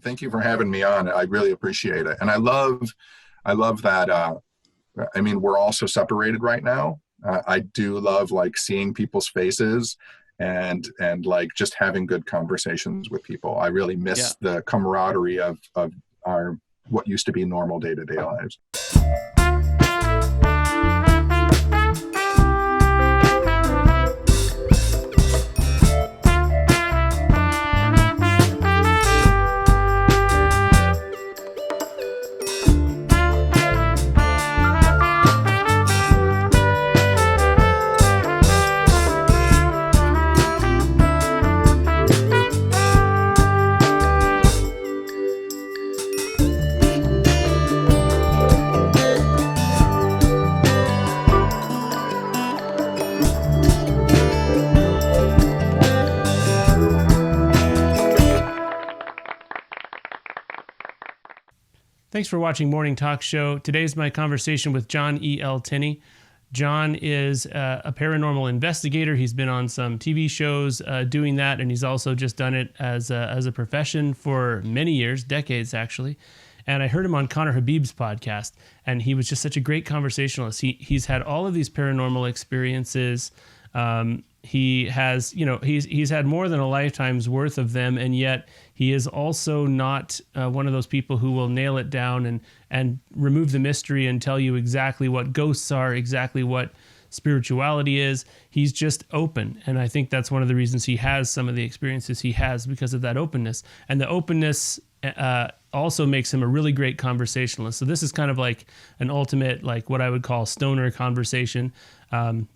Thank you for having me on. I really appreciate it. And I love that. I mean, we're all so separated right now. I do love like seeing people's faces and like just having good conversations with people. I really miss the camaraderie of our what used to be normal day-to-day lives. Thanks for watching Morning Talk Show. Today's my conversation with John E.L. Tenney. John is a paranormal investigator. He's been on some TV shows doing that, and he's also just done it as a profession for many years, decades actually. And I heard him on Conner Habib's podcast, and he was just such a great conversationalist. He's had all of these paranormal experiences. He has, he's had more than a lifetime's worth of them, and yet he is also not one of those people who will nail it down and remove the mystery and tell you exactly what ghosts are, exactly what spirituality is. He's just open, and I think that's one of the reasons he has some of the experiences he has, because of that openness. And the openness also makes him a really great conversationalist. So this is kind of like an ultimate, like what I would call stoner conversation,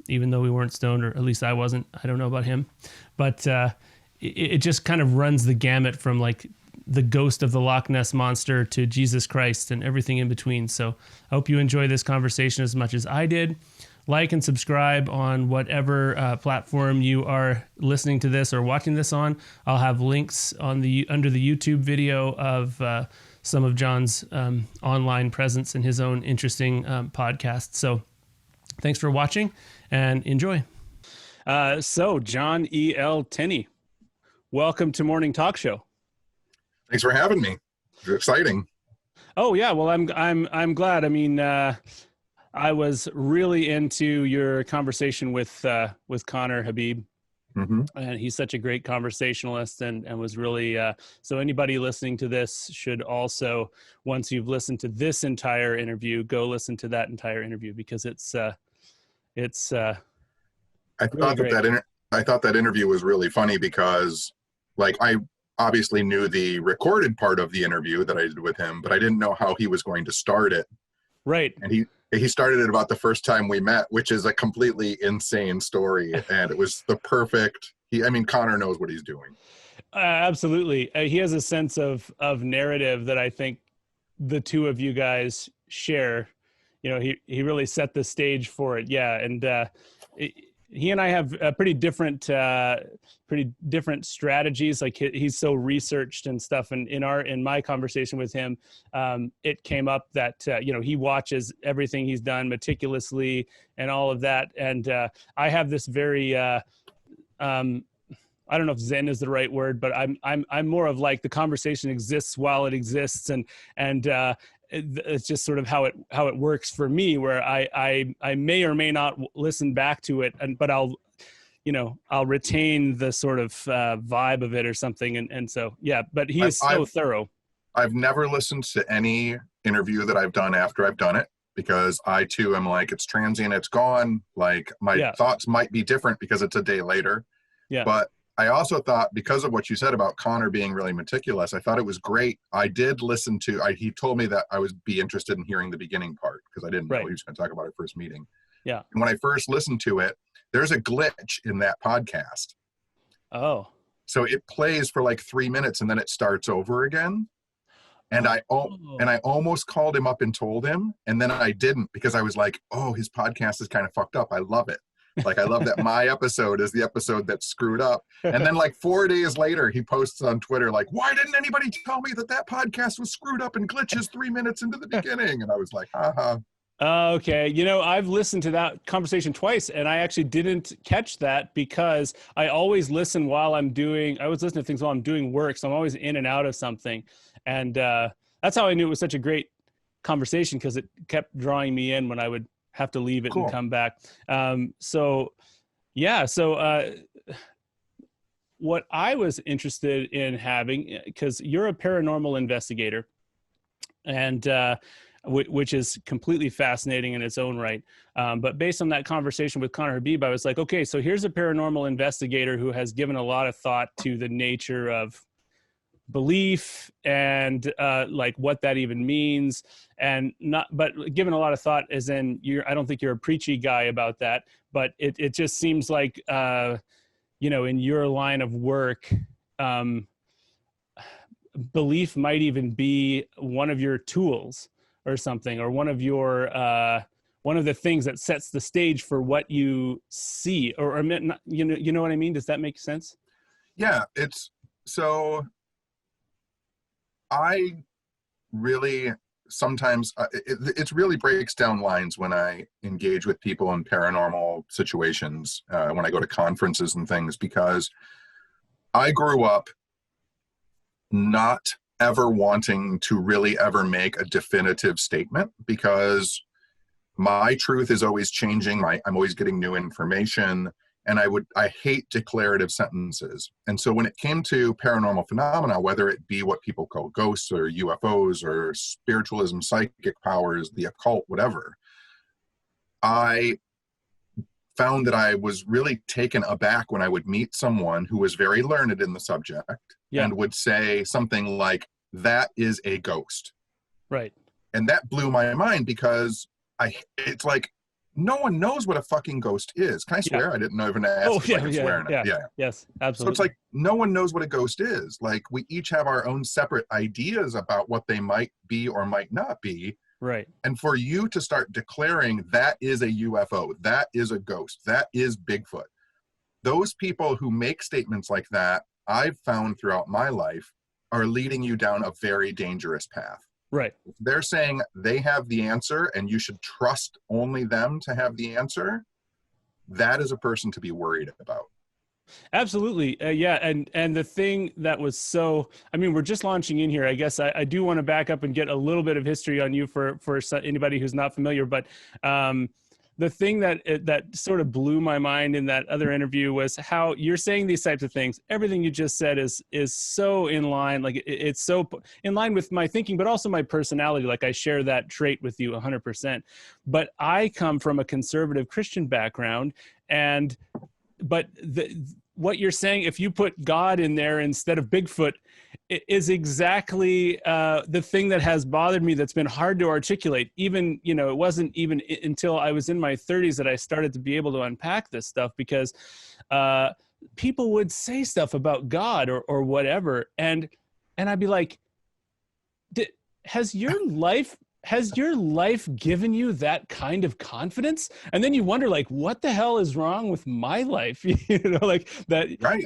even though we weren't stoned, or at least I wasn't. I don't know about him. But it just kind of runs the gamut from like the ghost of the Loch Ness Monster to Jesus Christ and everything in between. So I hope you enjoy this conversation as much as I did. Like and subscribe on whatever platform you are listening to this or watching this on. I'll have links on under the YouTube video of some of John's online presence and his own interesting podcast. So thanks for watching and enjoy. So John E.L. Tenney, welcome to Morning Talk Show. Thanks for having me. It's exciting. Oh yeah, well I'm glad. I mean, I was really into your conversation with Conner Habib, and he's such a great conversationalist, and was really so anybody listening to this should also, once you've listened to this entire interview, go listen to that entire interview, because it's I thought that interview was really funny, because like I obviously knew the recorded part of the interview that I did with him, but I didn't know how he was going to start it. Right. And he started it about the first time we met, which is a completely insane story. And it was the perfect, Conner knows what he's doing. Absolutely. He has a sense of narrative that I think the two of you guys share. He really set the stage for it. Yeah. And he and I have pretty different strategies. Like he's so researched and stuff. And in my conversation with him, it came up that, he watches everything he's done meticulously and all of that. And I have this very, I don't know if Zen is the right word, but I'm more of like the conversation exists while it exists. And it's just sort of how it works for me, where I may or may not listen back to it, but I'll retain the sort of vibe of it or something. And so, yeah, but he is so thorough. I've never listened to any interview that I've done after I've done it, because I too am like, it's transient, it's gone. Like my thoughts might be different because it's a day later. Yeah. But I also thought, because of what you said about Conner being really meticulous, I thought it was great. I did listen to, he told me that I would be interested in hearing the beginning part, because I didn't know he was going to talk about it first meeting. Yeah. And when I first listened to it, there's a glitch in that podcast. Oh. So it plays for like 3 minutes and then it starts over again. And I almost called him up and told him, and then I didn't, because I was like, oh, his podcast is kind of fucked up. I love it. Like, I love that my episode is the episode that's screwed up. And then like 4 days later, he posts on Twitter, like, why didn't anybody tell me that podcast was screwed up and glitches 3 minutes into the beginning? And I was like, haha. Okay. You know, I've listened to that conversation twice, and I actually didn't catch that because I always listen while I was listening to things while I'm doing work. So I'm always in and out of something. And that's how I knew it was such a great conversation, because it kept drawing me in when I would have to leave it and come back. So what I was interested in having, because you're a paranormal investigator, and which is completely fascinating in its own right. But based on that conversation with Conner Habib, I was like, okay, so here's a paranormal investigator who has given a lot of thought to the nature of belief and like what that even means, and but given a lot of thought as in I don't think you're a preachy guy about that, but it just seems like, in your line of work, belief might even be one of your tools or something, or one of the things that sets the stage for what you see, or you know what I mean? Does that make sense? Yeah, I really sometimes it really breaks down lines when I engage with people in paranormal situations, when I go to conferences and things, because I grew up not ever wanting to really ever make a definitive statement, because my truth is always changing. I'm always getting new information, and I hate declarative sentences. And so when it came to paranormal phenomena, whether it be what people call ghosts or UFOs or spiritualism, psychic powers, the occult, whatever, I found that I was really taken aback when I would meet someone who was very learned in the subject, and would say something like, "That is a ghost." Right. And that blew my mind, because it's like, no one knows what a fucking ghost is. Can I swear? I didn't even ask if I could swear in it. Yeah. Yes, absolutely. So it's like, no one knows what a ghost is. Like, we each have our own separate ideas about what they might be or might not be. Right. And for you to start declaring that is a UFO, that is a ghost, that is Bigfoot, those people who make statements like that, I've found throughout my life, are leading you down a very dangerous path. Right. They're saying they have the answer and you should trust only them to have the answer. That is a person to be worried about. Absolutely. And the thing that was we're just launching in here. I guess I do want to back up and get a little bit of history on you for anybody who's not familiar. But the thing that sort of blew my mind in that other interview was how you're saying these types of things. Everything you just said is so in line. Like it's so in line with my thinking, but also my personality. Like I share that trait with you 100%. But I come from a conservative Christian background, but what you're saying, if you put God in there instead of Bigfoot, is exactly the thing that has bothered me, that's been hard to articulate. Even, it wasn't even until I was in my 30s that I started to be able to unpack this stuff, because people would say stuff about God or whatever. And I'd be like, has your life given you that kind of confidence? And then you wonder, like, what the hell is wrong with my life? Like that, right.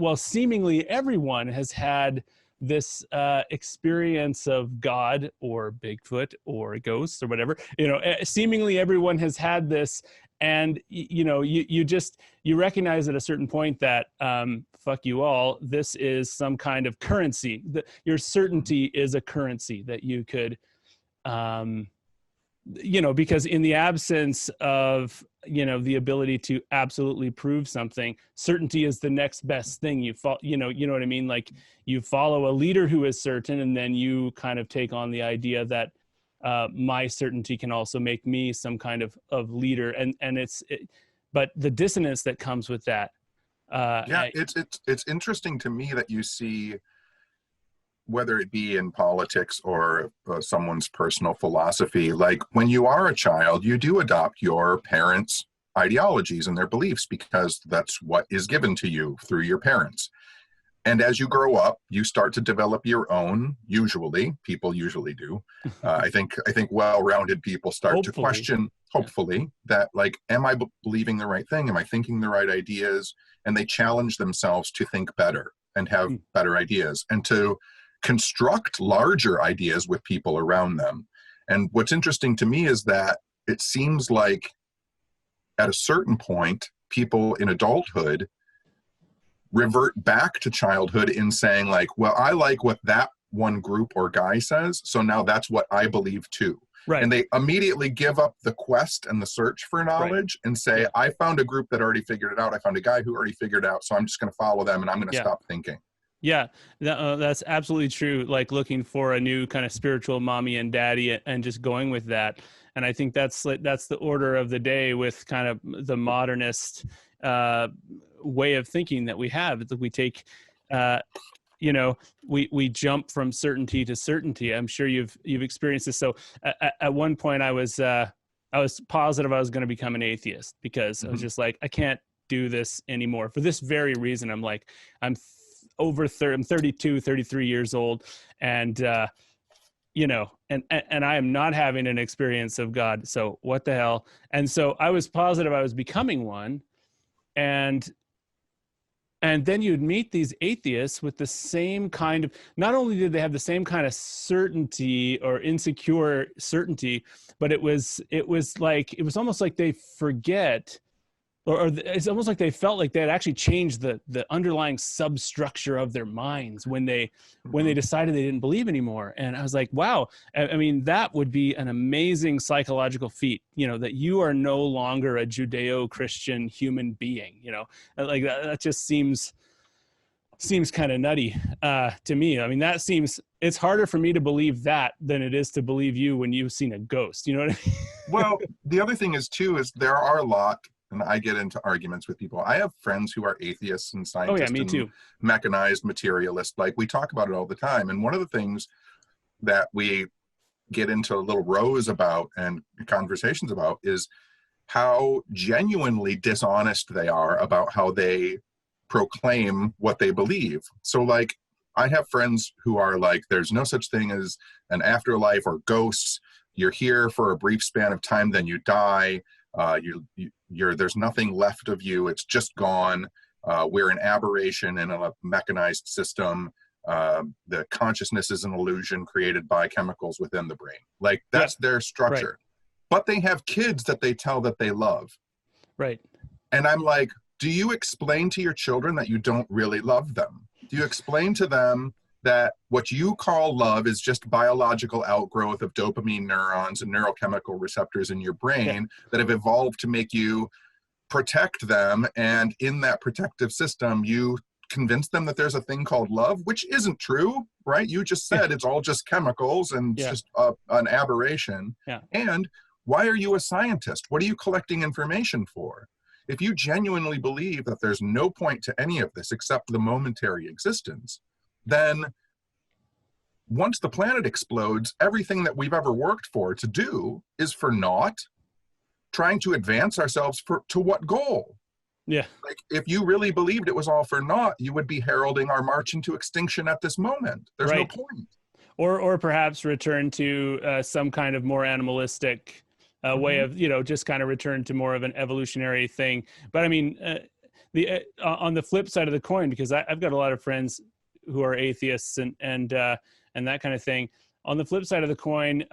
Well, seemingly everyone has had this experience of God or Bigfoot or ghosts or whatever, seemingly everyone has had this. And, you recognize at a certain point that, fuck you all, this is some kind of currency. Your certainty is a currency that you could, because in the absence of, the ability to absolutely prove something, certainty is the next best thing. You know what I mean? Like you follow a leader who is certain, and then you kind of take on the idea that, my certainty can also make me some kind of leader. But the dissonance that comes with that. It's interesting to me that you see, whether it be in politics or someone's personal philosophy, like when you are a child, you do adopt your parents' ideologies and their beliefs, because that's what is given to you through your parents. And as you grow up, you start to develop your own, people usually do. I think well-rounded people start to question, hopefully, that like, am I believing the right thing? Am I thinking the right ideas? And they challenge themselves to think better and have better ideas, and to construct larger ideas with people around them. And what's interesting to me is that it seems like at a certain point, people in adulthood revert back to childhood in saying like, well, I like what that one group or guy says, so now that's what I believe too. Right. And they immediately give up the quest and the search for knowledge and say, I found a group that already figured it out. I found a guy who already figured it out, so I'm just going to follow them and I'm going to stop thinking. Yeah, that's absolutely true. Like looking for a new kind of spiritual mommy and daddy and just going with that. And I think that's the order of the day with kind of the modernist way of thinking that we have. That we take, we jump from certainty to certainty. I'm sure you've experienced this. So at one point I was positive I was going to become an atheist because I was just like, I can't do this anymore for this very reason. I'm like, I'm 32, 33 years old. And, and I am not having an experience of God. So what the hell? And so I was positive I was becoming one. And then you'd meet these atheists with the same kind of, not only did they have the same kind of certainty or insecure certainty, but it was almost like they forget, or it's almost like they felt like they had actually changed the underlying substructure of their minds when they decided they didn't believe anymore. And I was like, wow, I mean, that would be an amazing psychological feat, that you are no longer a Judeo-Christian human being, like that just seems kind of nutty to me. I mean, it's harder for me to believe that than it is to believe you when you've seen a ghost. You know what I mean? Well, the other thing is there are a lot, and I get into arguments with people. I have friends who are atheists and scientists and mechanized materialists. Like, we talk about it all the time. And one of the things that we get into little rows about and conversations about is how genuinely dishonest they are about how they proclaim what they believe. So like, I have friends who are like, there's no such thing as an afterlife or ghosts. You're here for a brief span of time, then you die. There's nothing left of you. It's just gone. We're an aberration in a mechanized system. The consciousness is an illusion created by chemicals within the brain. Like, that's their structure. Right. But they have kids that they tell that they love. Right. And I'm like, do you explain to your children that you don't really love them? Do you explain to them that what you call love is just biological outgrowth of dopamine neurons and neurochemical receptors in your brain that have evolved to make you protect them, and in that protective system you convince them that there's a thing called love, which isn't true, right? You just said it's all just chemicals and it's just an aberration. And why are you a scientist? What are you collecting information for? If you genuinely believe that there's no point to any of this except the momentary existence, then once the planet explodes, everything that we've ever worked for to do is for naught. Trying to advance ourselves to what goal? Yeah. Like, if you really believed it was all for naught, you would be heralding our march into extinction at this moment. There's no point. Or perhaps return to some kind of more animalistic way of, just kind of return to more of an evolutionary thing. But I mean, on the flip side of the coin, because I've got a lot of friends who are atheists and that kind of thing. On the flip side of the coin,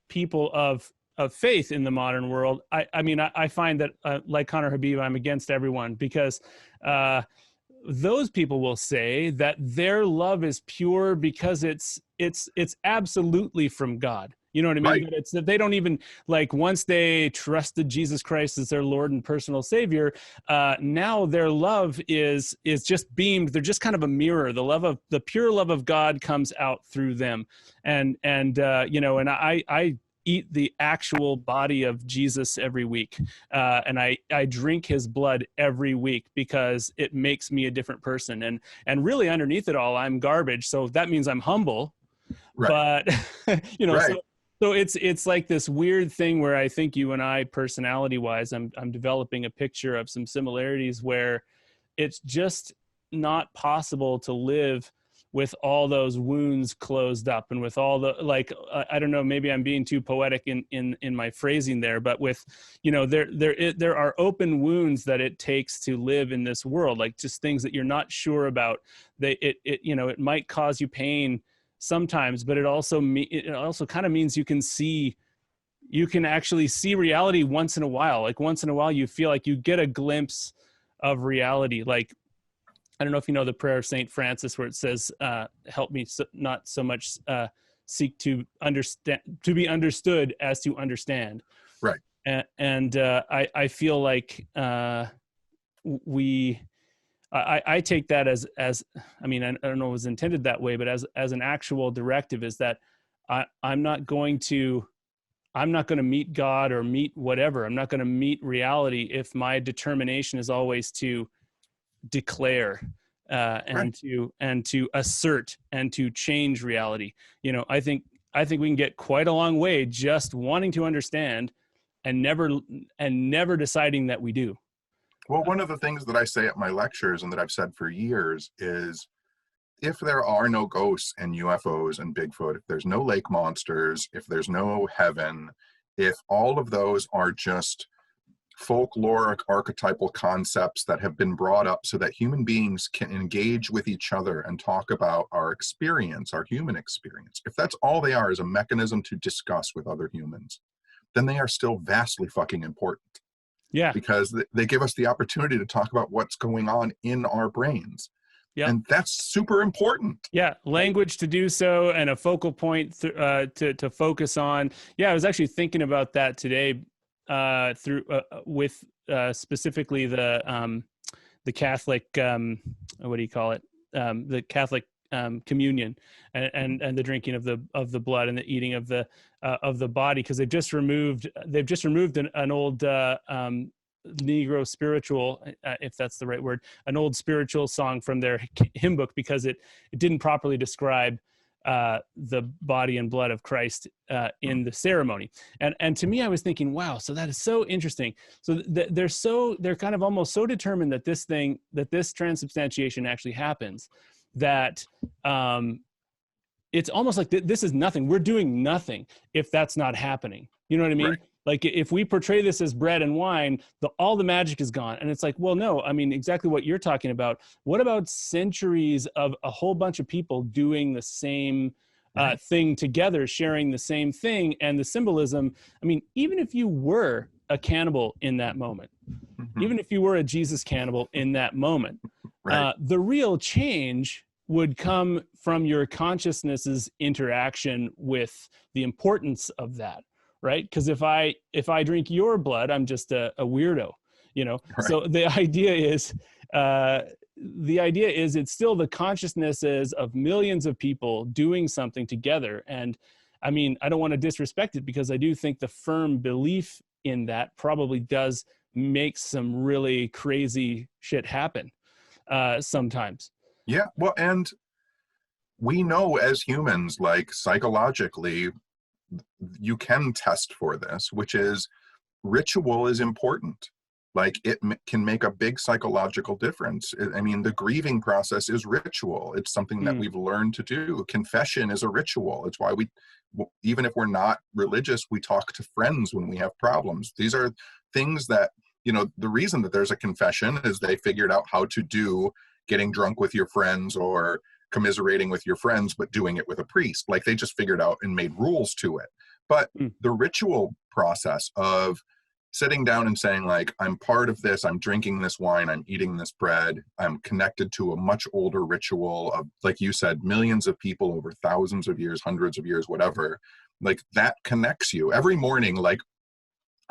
people of faith in the modern world, I find that like Conner Habib, I'm against everyone, because those people will say that their love is pure because it's absolutely from God. You know what I mean? Right. It's that they don't even, like, once they trusted Jesus Christ as their Lord and personal Savior, now their love is just beamed. They're just kind of a mirror. The pure love of God comes out through them. And I eat the actual body of Jesus every week. And I drink his blood every week because it makes me a different person. And really underneath it all, I'm garbage. So that means I'm humble. Right. But, right. So it's like this weird thing where I think you and I, personality wise, I'm developing a picture of some similarities where it's just not possible to live with all those wounds closed up and with all the, like, I don't know, maybe I'm being too poetic in my phrasing there, but with, there are open wounds that it takes to live in this world, like just things that you're not sure about. It might cause you pain sometimes, but it also kind of means you can actually see reality once in a while. Like once in a while, you feel like you get a glimpse of reality. Like, I don't know if you know the prayer of Saint Francis, where it says, help me not so much seek to understand, to be understood as to understand. Right. And I feel like I take that as, I mean, I don't know if it was intended that way, but as an actual directive, is that I'm not going to meet God or meet whatever. I'm not going to meet reality if my determination is always to declare and to assert and to change reality. You know, I think we can get quite a long way just wanting to understand and never deciding that we do. Well, one of the things that I say at my lectures and that I've said for years is, if there are no ghosts and UFOs and Bigfoot, if there's no lake monsters, if there's no heaven, if all of those are just folkloric archetypal concepts that have been brought up so that human beings can engage with each other and talk about our experience, our human experience, if that's all they are, is a mechanism to discuss with other humans, then they are still vastly fucking important. Yeah. Because they give us the opportunity to talk about what's going on in our brains. Yeah. And that's super important. Yeah. Language to do so, and a focal point to focus on. Yeah. I was actually thinking about that today with specifically the Catholic, what do you call it? The Catholic communion and the drinking of the blood and the eating of the body, because they've just removed an old Negro spiritual, if that's the right word, an old spiritual song from their hymn book, because it didn't properly describe the body and blood of Christ in the ceremony. And to me, I was thinking, wow, so that is so interesting. So they're kind of almost so determined that this transubstantiation actually happens, that it's almost like this is nothing. We're doing nothing if that's not happening. You know what I mean? Right. Like if we portray this as bread and wine, all the magic is gone. And it's like, well, no, I mean, exactly what you're talking about. What about centuries of a whole bunch of people doing the same thing together, sharing the same thing, and the symbolism? I mean, even if you were a cannibal in that moment, even if you were a Jesus cannibal in that moment, the real change would come from your consciousness's interaction with the importance of that. Right? Because if I drink your blood, I'm just a weirdo, you know? Right. So the idea is it's still the consciousnesses of millions of people doing something together. And I mean, I don't want to disrespect it, because I do think the firm belief in that probably does make some really crazy shit happen sometimes. Yeah. Well, and we know as humans, like psychologically, you can test for this, which is ritual is important. Like it can make a big psychological difference. I mean, the grieving process is ritual. It's something that we've learned to do. Confession is a ritual. It's why even if we're not religious, we talk to friends when we have problems. These are things that, you know, the reason that there's a confession is they figured out how to do getting drunk with your friends or commiserating with your friends, but doing it with a priest. Like they just figured out and made rules to it. But the ritual process of sitting down and saying, like, I'm part of this, I'm drinking this wine, I'm eating this bread, I'm connected to a much older ritual of, like you said, millions of people over thousands of years, hundreds of years, whatever, like that connects you every morning. Like,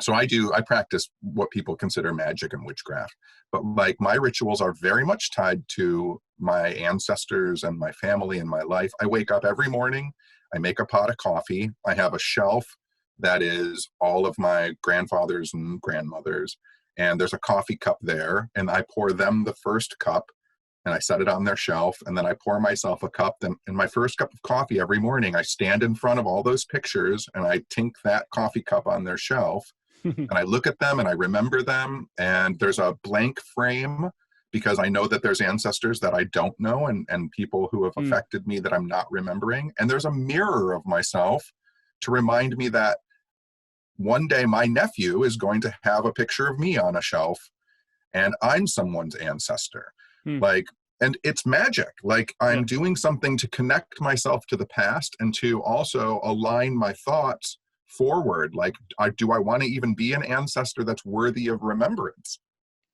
so I practice what people consider magic and witchcraft, but like my rituals are very much tied to my ancestors and my family and my life. I wake up every morning, I make a pot of coffee, I have a shelf that is all of my grandfathers and grandmothers, and there's a coffee cup there, and I pour them the first cup and I set it on their shelf, and then I pour myself a cup. Then in my first cup of coffee every morning, I stand in front of all those pictures and I tink that coffee cup on their shelf. And I look at them and I remember them, and there's a blank frame because I know that there's ancestors that I don't know and people who have affected me that I'm not remembering. And there's a mirror of myself to remind me that one day my nephew is going to have a picture of me on a shelf and I'm someone's ancestor. Like And it's magic. Like I'm doing something to connect myself to the past and to also align my thoughts forward. Like, do I want to even be an ancestor that's worthy of remembrance?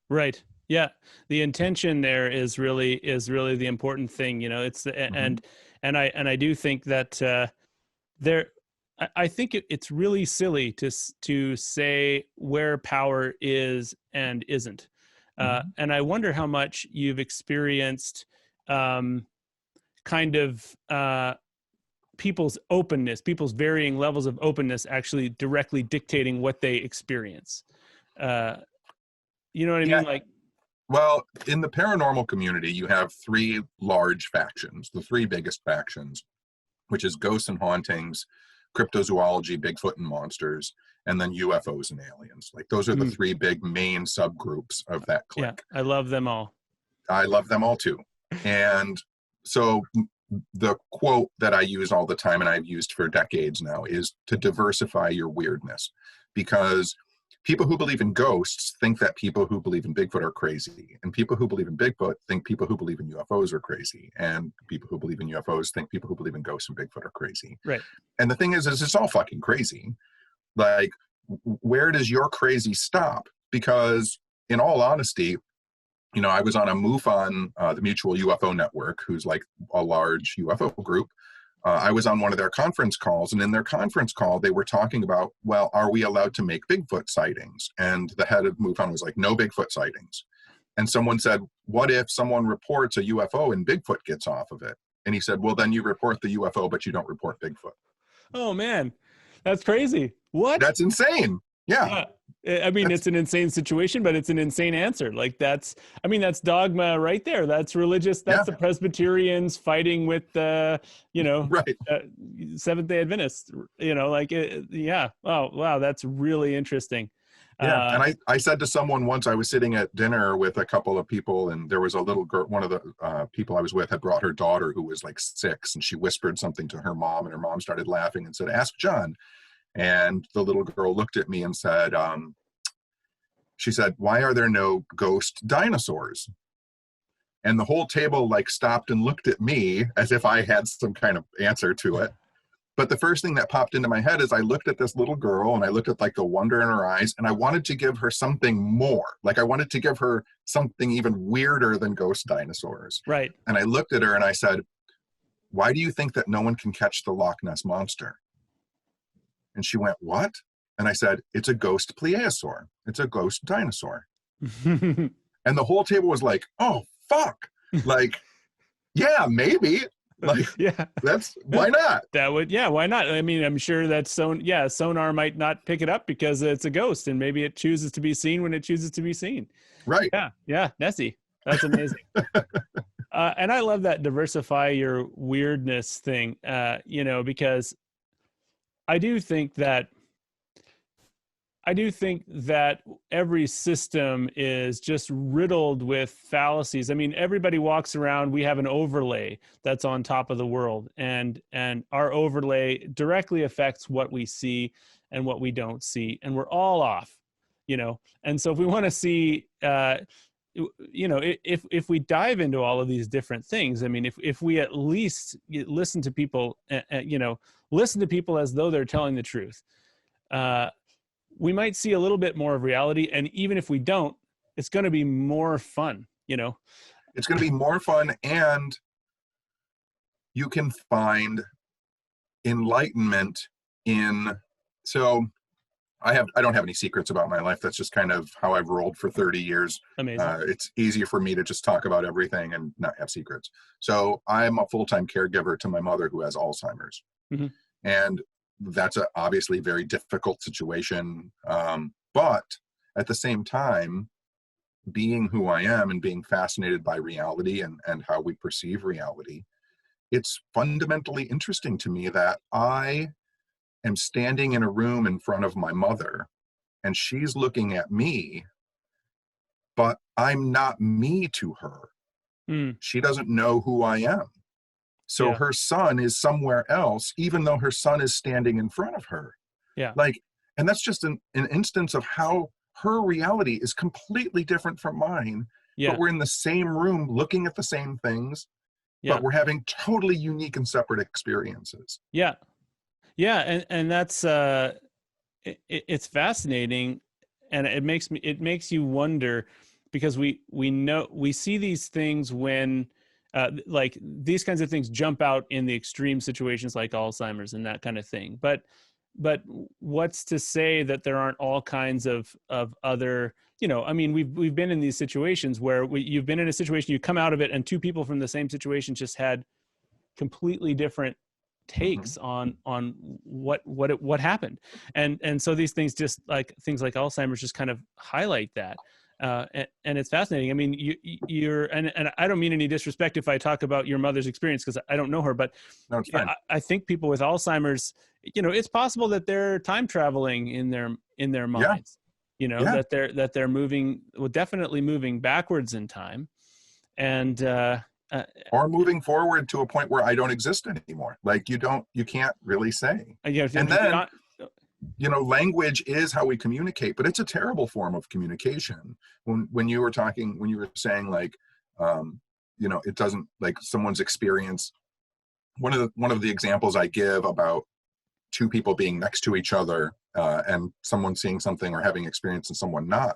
Right. Yeah. The intention there is really the important thing. You know, it's and I do think that there. I think it's really silly to say where power is and isn't. And I wonder how much you've experienced kind of people's openness, people's varying levels of openness actually directly dictating what they experience. You know what I mean? Like, well, in the paranormal community, you have three large factions, the three biggest factions, which is ghosts and hauntings, cryptozoology, Bigfoot and monsters, and then UFOs and aliens. Like those are the three big main subgroups of that clique. Yeah, I love them all. I love them all too. And so the quote that I use all the time, and I've used for decades now, is to diversify your weirdness. Because people who believe in ghosts think that people who believe in Bigfoot are crazy. And people who believe in Bigfoot think people who believe in UFOs are crazy. And people who believe in UFOs think people who believe in ghosts and Bigfoot are crazy. Right. And the thing is it's all fucking crazy. Like, where does your crazy stop? Because in all honesty, you know, I was on a MUFON, the Mutual UFO Network, who's like a large UFO group. I was on one of their conference calls, and in their conference call, they were talking about, well, are we allowed to make Bigfoot sightings? And the head of MUFON was like, no Bigfoot sightings. And someone said, what if someone reports a UFO and Bigfoot gets off of it? And he said, well, then you report the UFO, but you don't report Bigfoot. Oh, man, that's crazy. What? That's insane. Yeah. I mean, it's an insane situation, but it's an insane answer. Like that's dogma right there. That's religious. That's the Presbyterians fighting with right. Seventh-day Adventists, you know, like, yeah. Oh, wow. That's really interesting. Yeah. And I said to someone once, I was sitting at dinner with a couple of people, and there was a little girl, one of the people I was with had brought her daughter who was like 6, and she whispered something to her mom, and her mom started laughing and said, ask John. And the little girl looked at me and said, she said, why are there no ghost dinosaurs? And the whole table like stopped and looked at me as if I had some kind of answer to it. But the first thing that popped into my head is I looked at this little girl and I looked at like the wonder in her eyes, and I wanted to give her something more. Like I wanted to give her something even weirder than ghost dinosaurs. Right. And I looked at her and I said, why do you think that no one can catch the Loch Ness Monster? And she went, what? And I said, it's a ghost plesiosaur. It's a ghost dinosaur. And the whole table was like, oh, fuck. Like, yeah, maybe. Like, yeah, that's, why not? That would, yeah, why not? I mean, I'm sure that sonar might not pick it up because it's a ghost, and maybe it chooses to be seen when it chooses to be seen. Right. Yeah, Nessie. That's amazing. And I love that diversify your weirdness thing, you know, because I do think that every system is just riddled with fallacies. I mean, everybody walks around, we have an overlay that's on top of the world, and our overlay directly affects what we see and what we don't see, and we're all off, you know. And so if we want to see, you know, if we dive into all of these different things, I mean, if we at least listen to people, you know, listen to people as though they're telling the truth, we might see a little bit more of reality. And even if we don't, it's going to be more fun, you know? It's going to be more fun, and you can find enlightenment in, so I don't have any secrets about my life. That's just kind of how I've rolled for 30 years. Amazing. It's easier for me to just talk about everything and not have secrets. So I'm a full-time caregiver to my mother who has Alzheimer's. Mm-hmm. And that's a obviously very difficult situation. But at the same time, being who I am and being fascinated by reality and how we perceive reality, it's fundamentally interesting to me that I am standing in a room in front of my mother and she's looking at me, but I'm not me to her. She doesn't know who I am. So her son is somewhere else, even though her son is standing in front of her. Yeah. Like, and that's just an instance of how her reality is completely different from mine. Yeah. but we're in the same room looking at the same things, Yeah. but we're having totally unique and separate experiences. Yeah. Yeah. And that's, it's fascinating. And it makes you wonder, because we see these things when, like these kinds of things jump out in the extreme situations like Alzheimer's and that kind of thing. But what's to say that there aren't all kinds of other, I mean, we've been in these situations where you've been in a situation, you come out of it, and two people from the same situation just had completely different takes on what happened. And so these things, just like things like Alzheimer's, just kind of highlight that. And it's fascinating. I mean, you're, and I don't mean any disrespect if I talk about your mother's experience, because I don't know her, but No, it's fine. I think people with Alzheimer's, it's possible that they're time traveling in their minds, that they're moving, well, definitely moving backwards in time, and or moving forward to a point where I don't exist anymore. Like you can't really say. And then, language is how we communicate, but it's a terrible form of communication. When you were saying like, it doesn't, like someone's experience. One of the examples I give about two people being next to each other, and someone seeing something or having experience and someone not.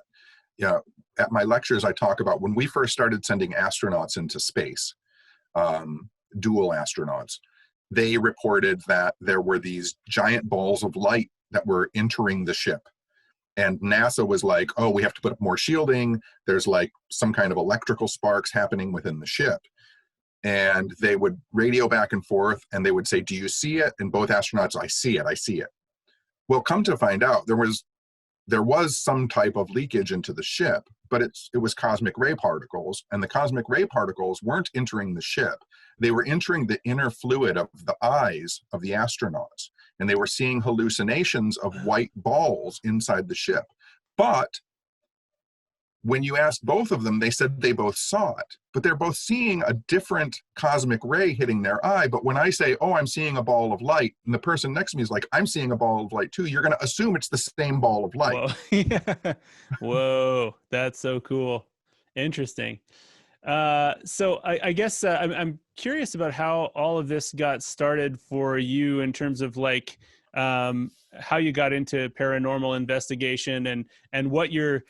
Yeah, at my lectures, I talk about when we first started sending astronauts into space, dual astronauts. They reported that there were these giant balls of light that were entering the ship. And NASA was like, oh, we have to put up more shielding. There's like some kind of electrical sparks happening within the ship. And they would radio back and forth, and they would say, do you see it? And both astronauts, I see it. Well, come to find out, there was some type of leakage into the ship, but it was cosmic ray particles, and the cosmic ray particles weren't entering the ship. They were entering the inner fluid of the eyes of the astronauts, and they were seeing hallucinations of white balls inside the ship. But when you asked both of them, they said they both saw it, but they're both seeing a different cosmic ray hitting their eye. But when I say, oh, I'm seeing a ball of light, and the person next to me is like, I'm seeing a ball of light too, you're going to assume it's the same ball of light. Whoa. Yeah. Whoa, that's so cool. Interesting. So I guess I'm curious about how all of this got started for you, in terms of like, how you got into paranormal investigation, and what your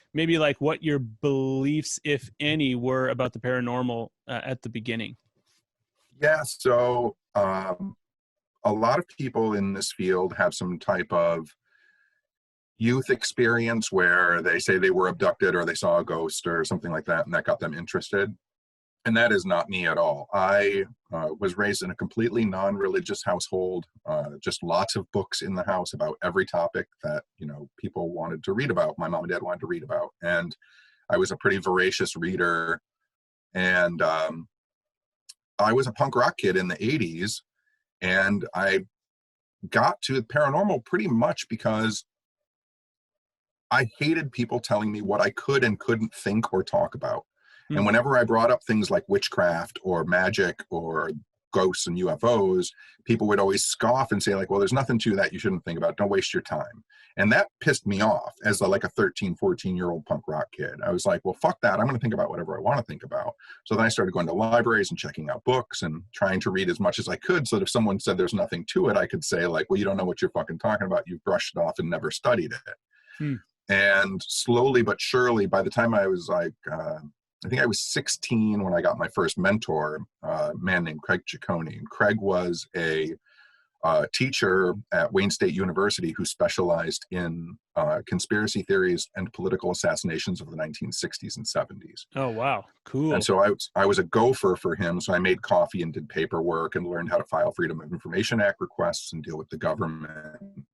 beliefs, if any, were about the paranormal at the beginning. Yeah, so a lot of people in this field have some type of youth experience where they say they were abducted or they saw a ghost or something like that, and that got them interested. And that is not me at all. I was raised in a completely non-religious household, just lots of books in the house about every topic that, people wanted to read about, my mom and dad wanted to read about. And I was a pretty voracious reader. And I was a punk rock kid in the 80s. And I got to the paranormal pretty much because I hated people telling me what I could and couldn't think or talk about. And whenever I brought up things like witchcraft or magic or ghosts and UFOs, people would always scoff and say like, well, there's nothing to that. You shouldn't think about it. Don't waste your time. And that pissed me off as a 13, 14-year-old punk rock kid. I was like, well, fuck that. I'm going to think about whatever I want to think about. So then I started going to libraries and checking out books and trying to read as much as I could, so that if someone said there's nothing to it, I could say like, well, you don't know what you're fucking talking about. You've brushed it off and never studied it. And slowly but surely, by the time I was like, I think I was 16 when I got my first mentor, a man named Craig Ciccone. And Craig was a teacher at Wayne State University who specialized in conspiracy theories and political assassinations of the 1960s and 70s. Oh, wow. Cool. And so I was a gopher for him. So I made coffee and did paperwork and learned how to file Freedom of Information Act requests and deal with the government.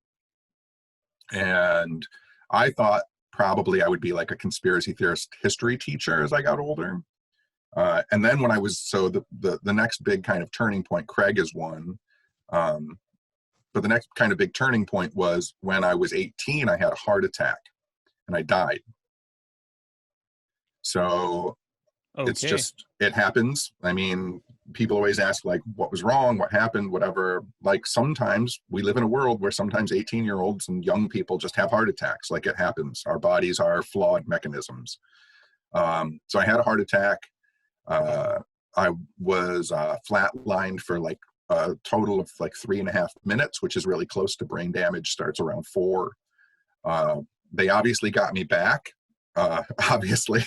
And I thought probably I would be like a conspiracy theorist history teacher as I got older. And then when I was, so the next big kind of turning point, Craig is one. But the next kind of big turning point was when I was 18, I had a heart attack and I died. So It's just, it happens. I mean, people always ask like, what was wrong? What happened? Whatever. Like sometimes we live in a world where sometimes 18-year-olds and young people just have heart attacks. Like it happens. Our bodies are flawed mechanisms. So I had a heart attack. I was flatlined for like a total of like 3.5 minutes, which is really close to brain damage, starts around 4. They obviously got me back, obviously.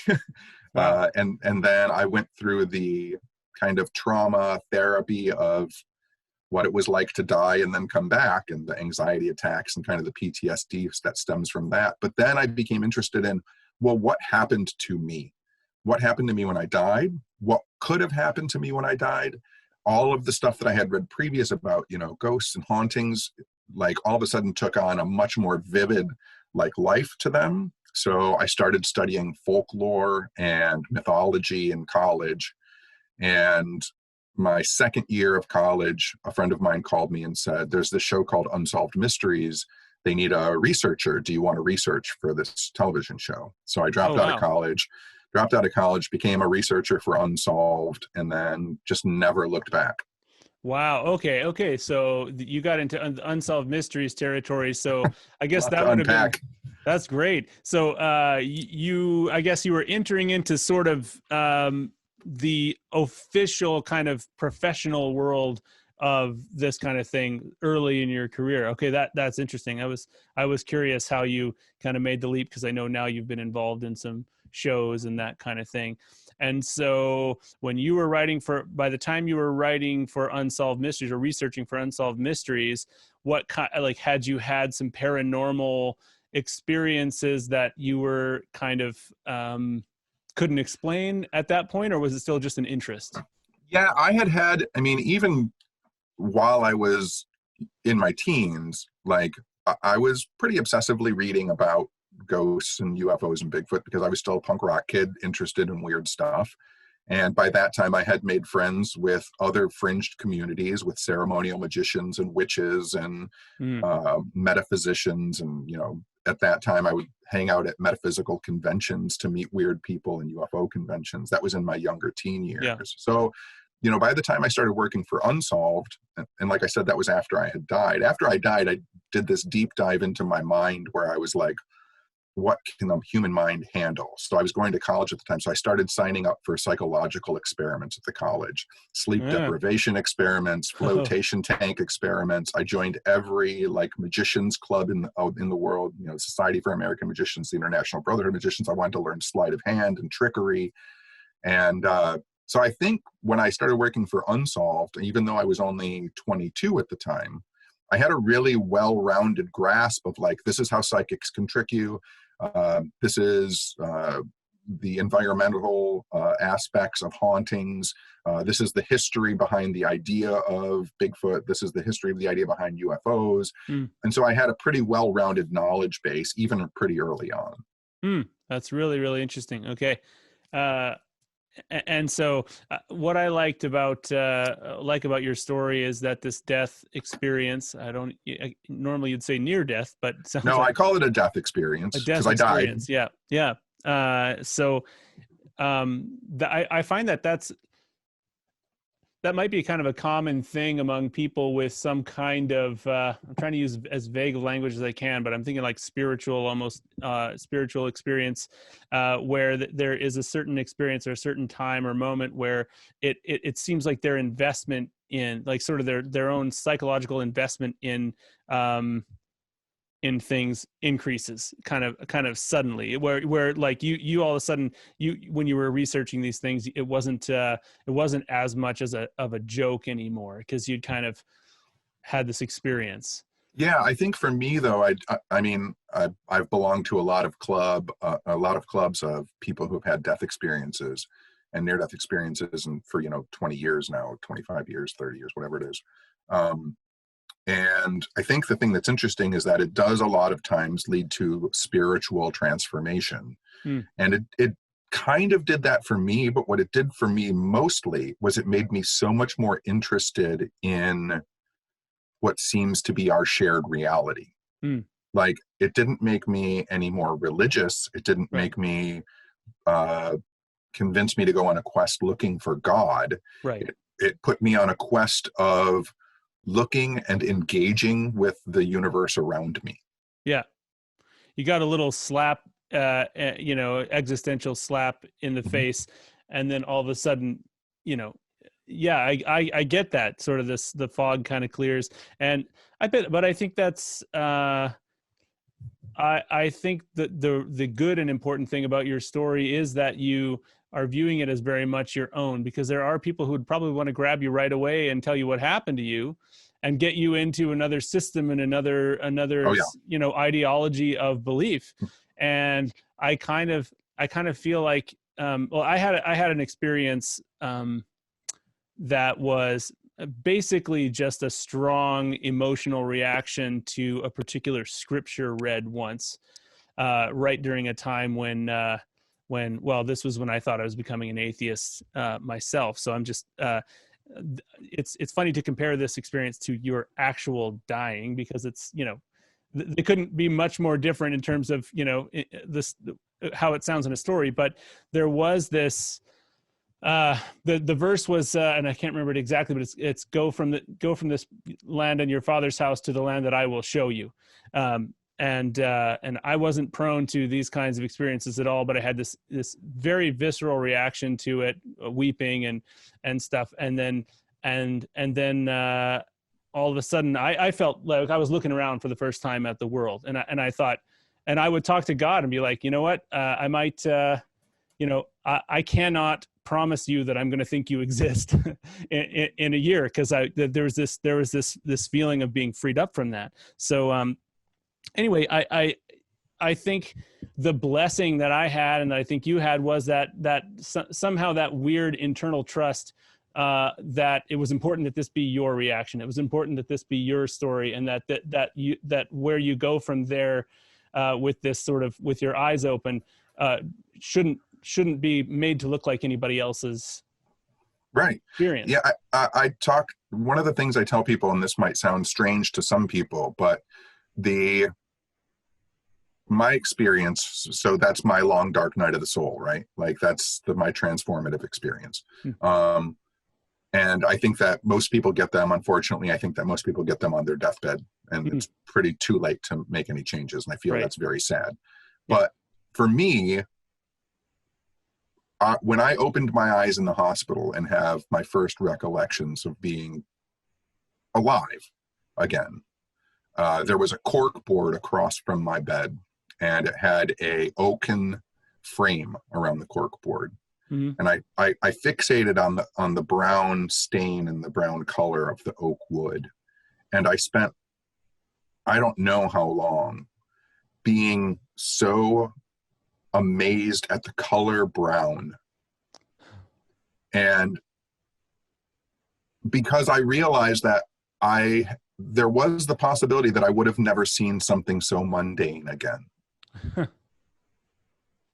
Wow. And then I went through the kind of trauma therapy of what it was like to die and then come back, and the anxiety attacks and kind of the PTSD that stems from that. But then I became interested in, well, what happened to me? What happened to me when I died? What could have happened to me when I died? All of the stuff that I had read previous about, ghosts and hauntings, like all of a sudden took on a much more vivid like life to them. So I started studying folklore and mythology in college. And my second year of college, a friend of mine called me and said, there's this show called Unsolved Mysteries. They need a researcher. Do you want to research for this television show? So I dropped out of college, became a researcher for Unsolved, and then just never looked back. Wow. Okay. So you got into Unsolved Mysteries territory. So I guess that would have been, that's great. So I guess you were entering into sort of the official kind of professional world of this kind of thing early in your career. Okay, that's interesting. I was curious how you kind of made the leap, because I know now you've been involved in some shows and that kind of thing. And so when you were by the time you were writing for Unsolved Mysteries or researching for Unsolved Mysteries, what kind, like, had you had some paranormal experiences that you were kind of couldn't explain at that point, or was it still just an interest? Yeah, I mean, even while I was in my teens, like I was pretty obsessively reading about ghosts and UFOs and Bigfoot, because I was still a punk rock kid interested in weird stuff. And by that time I had made friends with other fringed communities, with ceremonial magicians and witches and metaphysicians. And, at that time I would hang out at metaphysical conventions to meet weird people, and UFO conventions. That was in my younger teen years. Yeah. So, by the time I started working for Unsolved, and like I said, that was after I had died. After I died, I did this deep dive into my mind where I was like, what can the human mind handle? So I was going to college at the time. So I started signing up for psychological experiments at the college, sleep deprivation experiments, flotation tank experiments. I joined every like magicians club in the world, Society for American Magicians, the International Brotherhood of Magicians. I wanted to learn sleight of hand and trickery. And so I think when I started working for Unsolved, even though I was only 22 at the time, I had a really well-rounded grasp of like, this is how psychics can trick you. This is the environmental aspects of hauntings. This is the history behind the idea of Bigfoot. This is the history of the idea behind UFOs. And so I had a pretty well-rounded knowledge base, even pretty early on. That's really, really interesting. Okay. And so what I liked about your story is that this death experience, normally you'd say near death, but no, I call it a death experience because I died. Yeah. I find that might be kind of a common thing among people with some kind of, I'm trying to use as vague language as I can, but I'm thinking like spiritual experience, where there is a certain experience or a certain time or moment where it seems like their investment in, like, sort of their own psychological investment in things increases kind of suddenly, where like you all of a sudden, when you were researching these things, it wasn't as much as of a joke anymore, because you'd kind of had this experience. Yeah, I think for me though, I've belonged to a lot of clubs of people who've had death experiences and near-death experiences, and for 20 years now, 25 years, 30 years, whatever it is. And I think the thing that's interesting is that it does a lot of times lead to spiritual transformation. And it kind of did that for me, but what it did for me mostly was it made me so much more interested in what seems to be our shared reality. Like, it didn't make me any more religious. It didn't make me convince me to go on a quest looking for God. Right. It put me on a quest of looking and engaging with the universe around me. Yeah. You got a little slap existential slap in the face. And then all of a sudden, I get that sort of the fog kind of clears. And but I think that's, I think that the good and important thing about your story is that you are viewing it as very much your own, because there are people who would probably want to grab you right away and tell you what happened to you and get you into another system and another, ideology of belief. And I kind of feel like, I had an experience, that was basically just a strong emotional reaction to a particular scripture read once, right during a time when this was when I thought I was becoming an atheist myself. So I'm just, it's funny to compare this experience to your actual dying, because it's, they couldn't be much more different in terms of, how it sounds in a story. But there was this, the verse was, and I can't remember it exactly, but it's go from this land and your father's house to the land that I will show you. And I wasn't prone to these kinds of experiences at all, but I had this very visceral reaction to it, weeping and stuff. And then all of a sudden I felt like I was looking around for the first time at the world. And I thought, and I would talk to God and be like, you know what, I might, I cannot promise you that I'm going to think you exist in a year, because there was this feeling of being freed up from that. So anyway, I think the blessing that I had and that I think you had was that somehow that weird internal trust, that it was important that this be your reaction. It was important that this be your story, and that where you go from there, with this sort of, with your eyes open, shouldn't be made to look like anybody else's experience. Yeah, I talk, one of the things I tell people, and this might sound strange to some people, but my experience, so that's my long dark night of the soul, right? Like that's my transformative experience. And I think that most people get them, unfortunately, I think that most people get them on their deathbed, and it's pretty too late to make any changes. And I feel that's very sad. But for me, when I opened my eyes in the hospital and have my first recollections of being alive again, there was a cork board across from my bed, and it had a oaken frame around the cork board. And I fixated on the brown stain and the brown color of the oak wood. And I spent, I don't know how long, being so amazed at the color brown. And because I realized that there was the possibility that I would have never seen something so mundane again.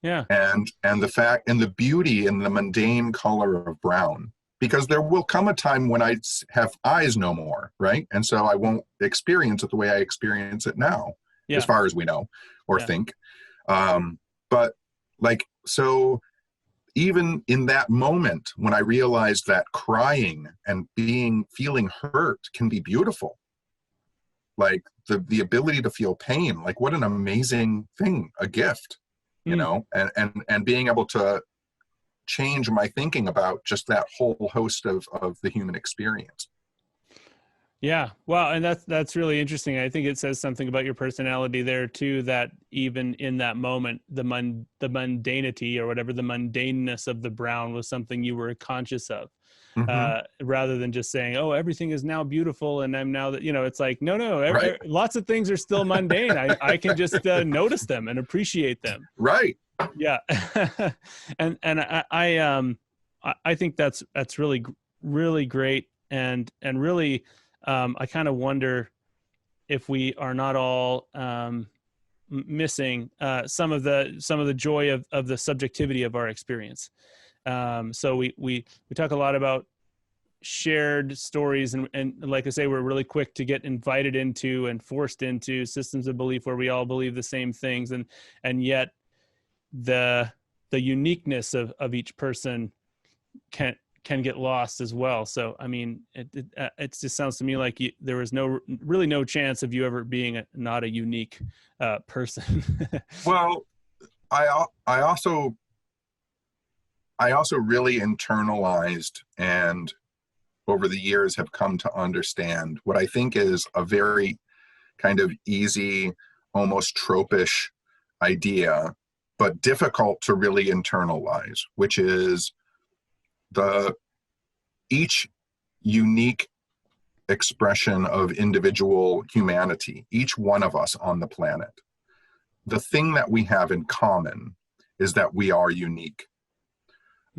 Yeah. And the fact and the beauty in the mundane color of brown, because there will come a time when I have eyes no more, right? And so I won't experience it the way I experience it now, as far as we know or think. But like, so even in that moment when I realized that crying and feeling hurt can be beautiful, like the ability to feel pain, like what an amazing thing, a gift. You know, and being able to change my thinking about just that whole host of the human experience. Yeah. Well, and that's really interesting. I think it says something about your personality there too, that even in that moment, the mundanity or whatever, the mundaneness of the brown was something you were conscious of. Rather than just saying, oh, everything is now beautiful and I'm now that, it's like, no, lots of things are still mundane. I can just notice them and appreciate them. Right. Yeah. and I think that's really, really great. And really, I kind of wonder if we are not all missing some of the joy of the subjectivity of our experience. So we talk a lot about shared stories, and like I say, we're really quick to get invited into and forced into systems of belief where we all believe the same things, and yet the uniqueness of each person can get lost as well. So I mean, it just sounds to me like there was really no chance of you ever being not a unique person. Well, I also really internalized and over the years have come to understand what I think is a very kind of easy, almost tropish idea, but difficult to really internalize, which is each unique expression of individual humanity, each one of us on the planet. The thing that we have in common is that we are unique.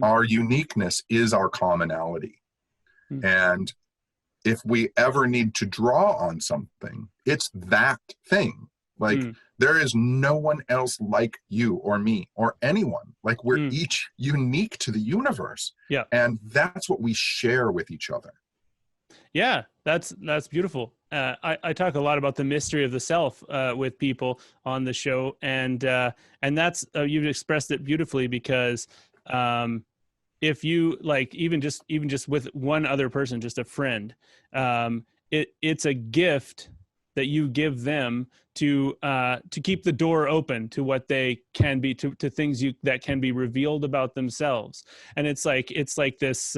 Our uniqueness is our commonality. And if we ever need to draw on something, it's that thing. Like there is no one else like you or me or anyone. Like we're each unique to the universe. Yeah. And that's what we share with each other. Yeah, that's beautiful. I talk a lot about the mystery of the self with people on the show, and that's you've expressed it beautifully, because if you like even just with one other person, just a friend, it's a gift that you give them to keep the door open to what they can be, to things that can be revealed about themselves. And it's like this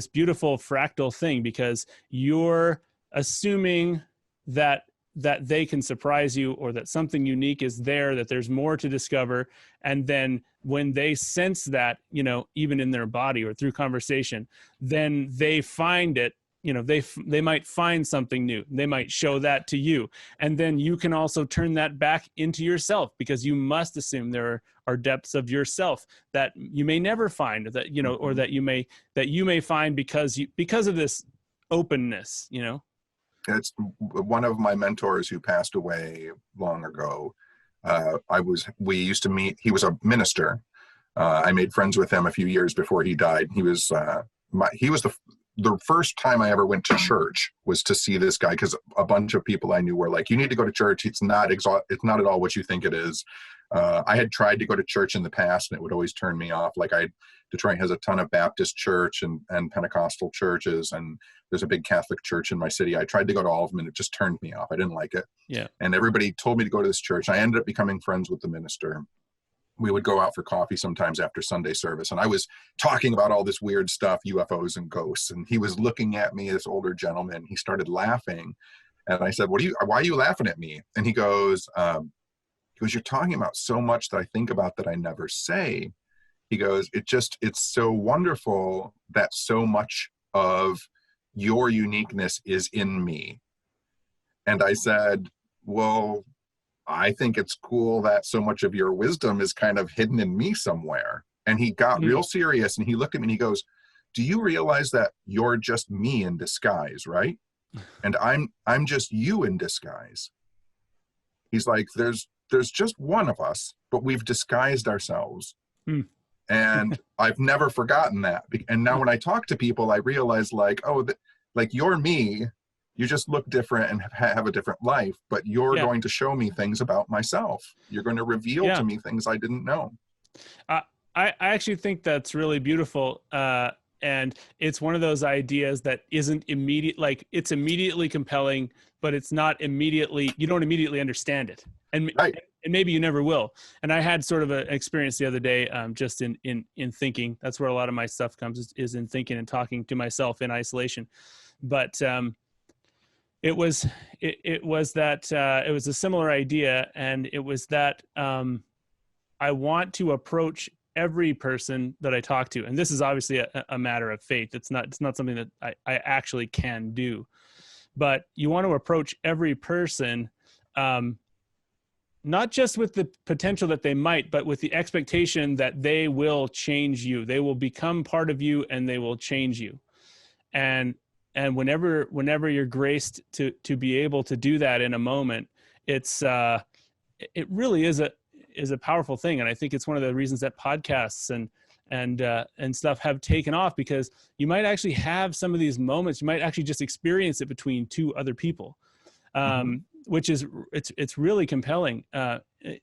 beautiful fractal thing, because you're assuming that they can surprise you, or that something unique is there, that there's more to discover. And then when they sense that, even in their body or through conversation, then they find it, they might find something new. They might show that to you. And then you can also turn that back into yourself, because you must assume there are depths of yourself that you may never find, that, or that you may find because of this openness, It's one of my mentors who passed away long ago. We used to meet. He was a minister. I made friends with him a few years before he died. He was the first time I ever went to church was to see this guy, because a bunch of people I knew were like, you need to go to church. It's not at all what you think it is. I had tried to go to church in the past and it would always turn me off. Like Detroit has a ton of Baptist church and Pentecostal churches, and there's a big Catholic church in my city. I tried to go to all of them and it just turned me off. I didn't like it. Yeah. And everybody told me to go to this church. I ended up becoming friends with the minister. We would go out for coffee sometimes after Sunday service, and I was talking about all this weird stuff, UFOs and ghosts, and he was looking at me, this older gentleman. He started laughing, and I said, why are you laughing at me? And he goes, you're talking about so much that I think about that I never say. He goes, it's so wonderful that so much of your uniqueness is in me. And I said, well, I think it's cool that so much of your wisdom is kind of hidden in me somewhere. And he got real serious, and he looked at me and he goes, do you realize that you're just me in disguise, right? And I'm just you in disguise. He's like, there's just one of us, but we've disguised ourselves. And I've never forgotten that. And now when I talk to people, I realize like, like you're me. You just look different and have a different life, but you're going to show me things about myself. You're going to reveal to me things I didn't know. I actually think that's really beautiful. And it's one of those ideas that isn't immediate, like it's immediately compelling, but it's not immediately, you don't immediately understand it. And maybe you never will. And I had sort of an experience the other day, just in thinking. That's where a lot of my stuff comes, is in thinking and talking to myself in isolation. But, it was a similar idea, and it was that I want to approach every person that I talk to, and this is obviously a matter of faith. It's not something that I actually can do, but you want to approach every person, not just with the potential that they might, but with the expectation that they will change you. They will become part of you, and they will change you. And whenever you're graced to be able to do that in a moment, it really is a powerful thing. And I think it's one of the reasons that podcasts and stuff have taken off, because you might actually have some of these moments. You might actually just experience it between two other people, which is it's really compelling.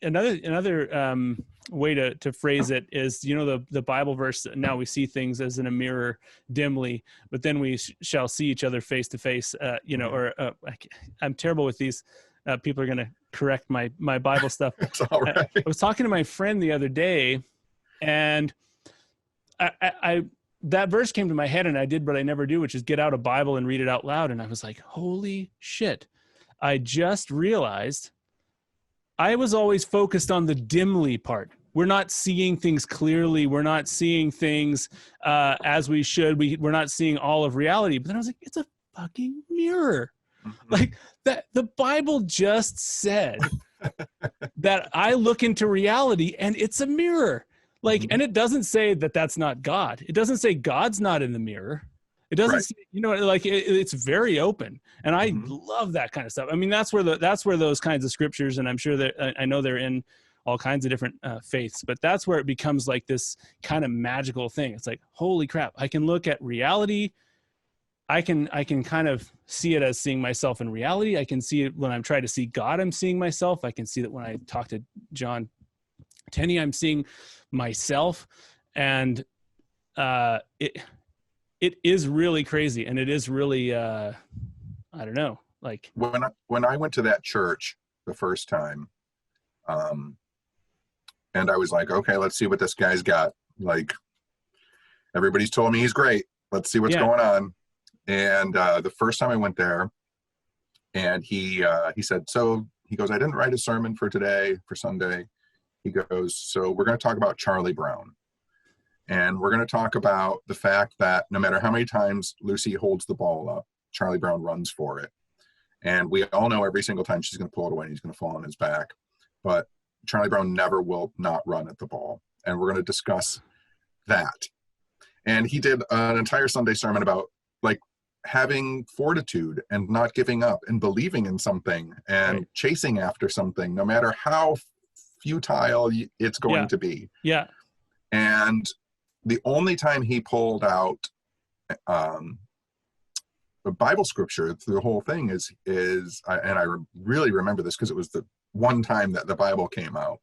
Another way to phrase it is, the Bible verse, now we see things as in a mirror dimly, but then we shall see each other face to face, or I'm terrible with these. People are going to correct my Bible stuff. It's all right. I was talking to my friend the other day, and I that verse came to my head, and I did what I never do, which is get out a Bible and read it out loud. And I was like, holy shit. I just realized I was always focused on the dimly part. We're not seeing things clearly. We're not seeing things as we should. We're not seeing all of reality. But then I was like, it's a fucking mirror. Mm-hmm. Like that, the Bible just said that I look into reality and it's a mirror. Like, and it doesn't say that that's not God. It doesn't say God's not in the mirror. It doesn't say, like it's very open. And I love that kind of stuff. I mean, that's where those kinds of scriptures, and I'm sure that I know they're in all kinds of different faiths, but that's where it becomes like this kind of magical thing. It's like, holy crap, I can look at reality. I can kind of see it as seeing myself in reality. I can see it when I'm trying to see God, I'm seeing myself. I can see that when I talk to John Tenney, I'm seeing myself. And it is really crazy. And it is really, I don't know, like when I went to that church the first time, and I was like, okay, let's see what this guy's got. Like, everybody's told me he's great. Let's see what's going on. And the first time I went there, and he said, so he goes, I didn't write a sermon for today, for Sunday. He goes, so we're going to talk about Charlie Brown. And we're going to talk about the fact that no matter how many times Lucy holds the ball up, Charlie Brown runs for it. And we all know every single time she's going to pull it away and he's going to fall on his back. But Charlie Brown never will not run at the ball. And we're going to discuss that. And he did an entire Sunday sermon about like having fortitude and not giving up and believing in something and chasing after something, no matter how futile it's going to be. Yeah. And the only time he pulled out the Bible scripture through the whole thing is and I really remember this because it was the one time that the Bible came out,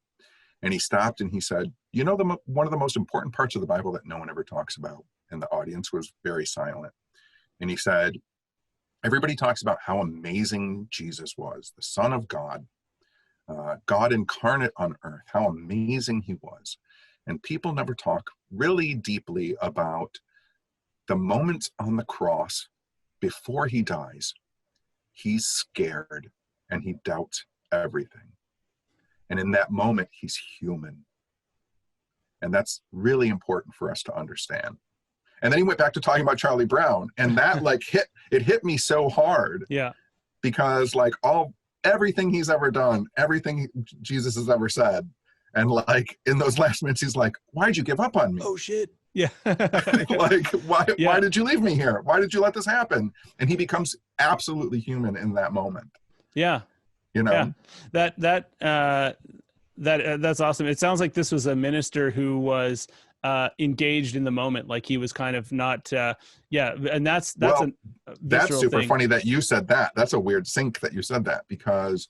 and he stopped and he said, you know, one of the most important parts of the Bible that no one ever talks about, and the audience was very silent. And he said, everybody talks about how amazing Jesus was, the Son of God, God incarnate on earth, how amazing he was. And people never talk really deeply about the moments on the cross before he dies. He's scared and he doubts everything. And in that moment, he's human. And that's really important for us to understand. And then he went back to talking about Charlie Brown, and that like hit me so hard. Yeah. Because like everything he's ever done, everything Jesus has ever said, and like in those last minutes, he's like, why'd you give up on me? Oh shit. Yeah. Like, why did you leave me here? Why did you let this happen? And he becomes absolutely human in that moment. Yeah. You know, that's awesome. It sounds like this was a minister who was engaged in the moment, like he was kind of not and that's super funny that you said that. That's a weird sync that you said that, because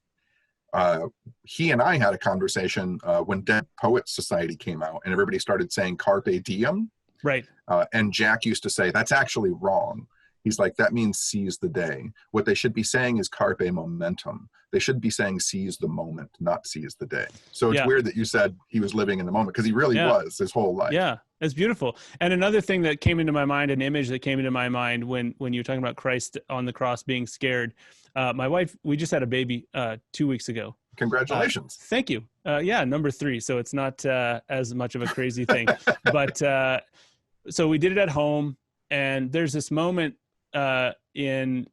he and I had a conversation when Dead Poets Society came out and everybody started saying carpe diem, right? And Jack used to say that's actually wrong. He's like, that means seize the day. What they should be saying is carpe momentum. They should be saying seize the moment, not seize the day. So it's weird that you said he was living in the moment, because he really was his whole life. Yeah, it's beautiful. And another thing that came into my mind, an image that came into my mind when you were talking about Christ on the cross being scared. My wife, we just had a baby 2 weeks ago. Congratulations. Thank you. Number 3. So it's not as much of a crazy thing. But so we did it at home. And there's this moment in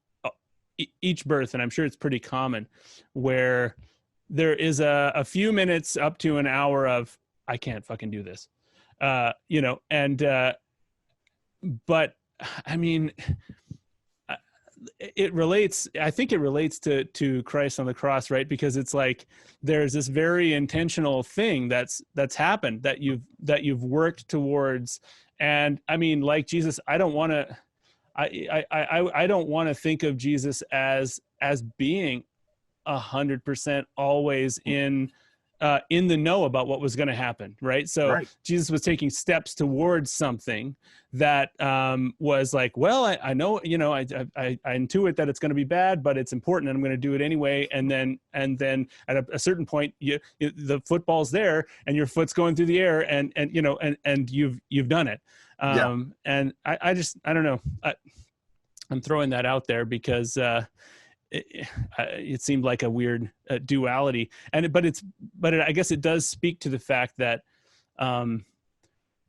each birth, and I'm sure it's pretty common, where there is a few minutes up to an hour of, I can't fucking do this, but I mean, I think it relates to Christ on the cross, right? Because it's like, there's this very intentional thing that's happened that you've worked towards. And I mean, like Jesus, I don't want to think of Jesus as being 100% always in in the know about what was going to happen, right? So Right. Jesus was taking steps towards something that was like, well, I know, you know, I intuit that it's going to be bad, but it's important, and I'm going to do it anyway. And then at a certain point, the football's there, and your foot's going through the air, and you know, and you've done it. And I don't know. I'm throwing that out there because it seemed like a weird duality, but I guess it does speak to the fact that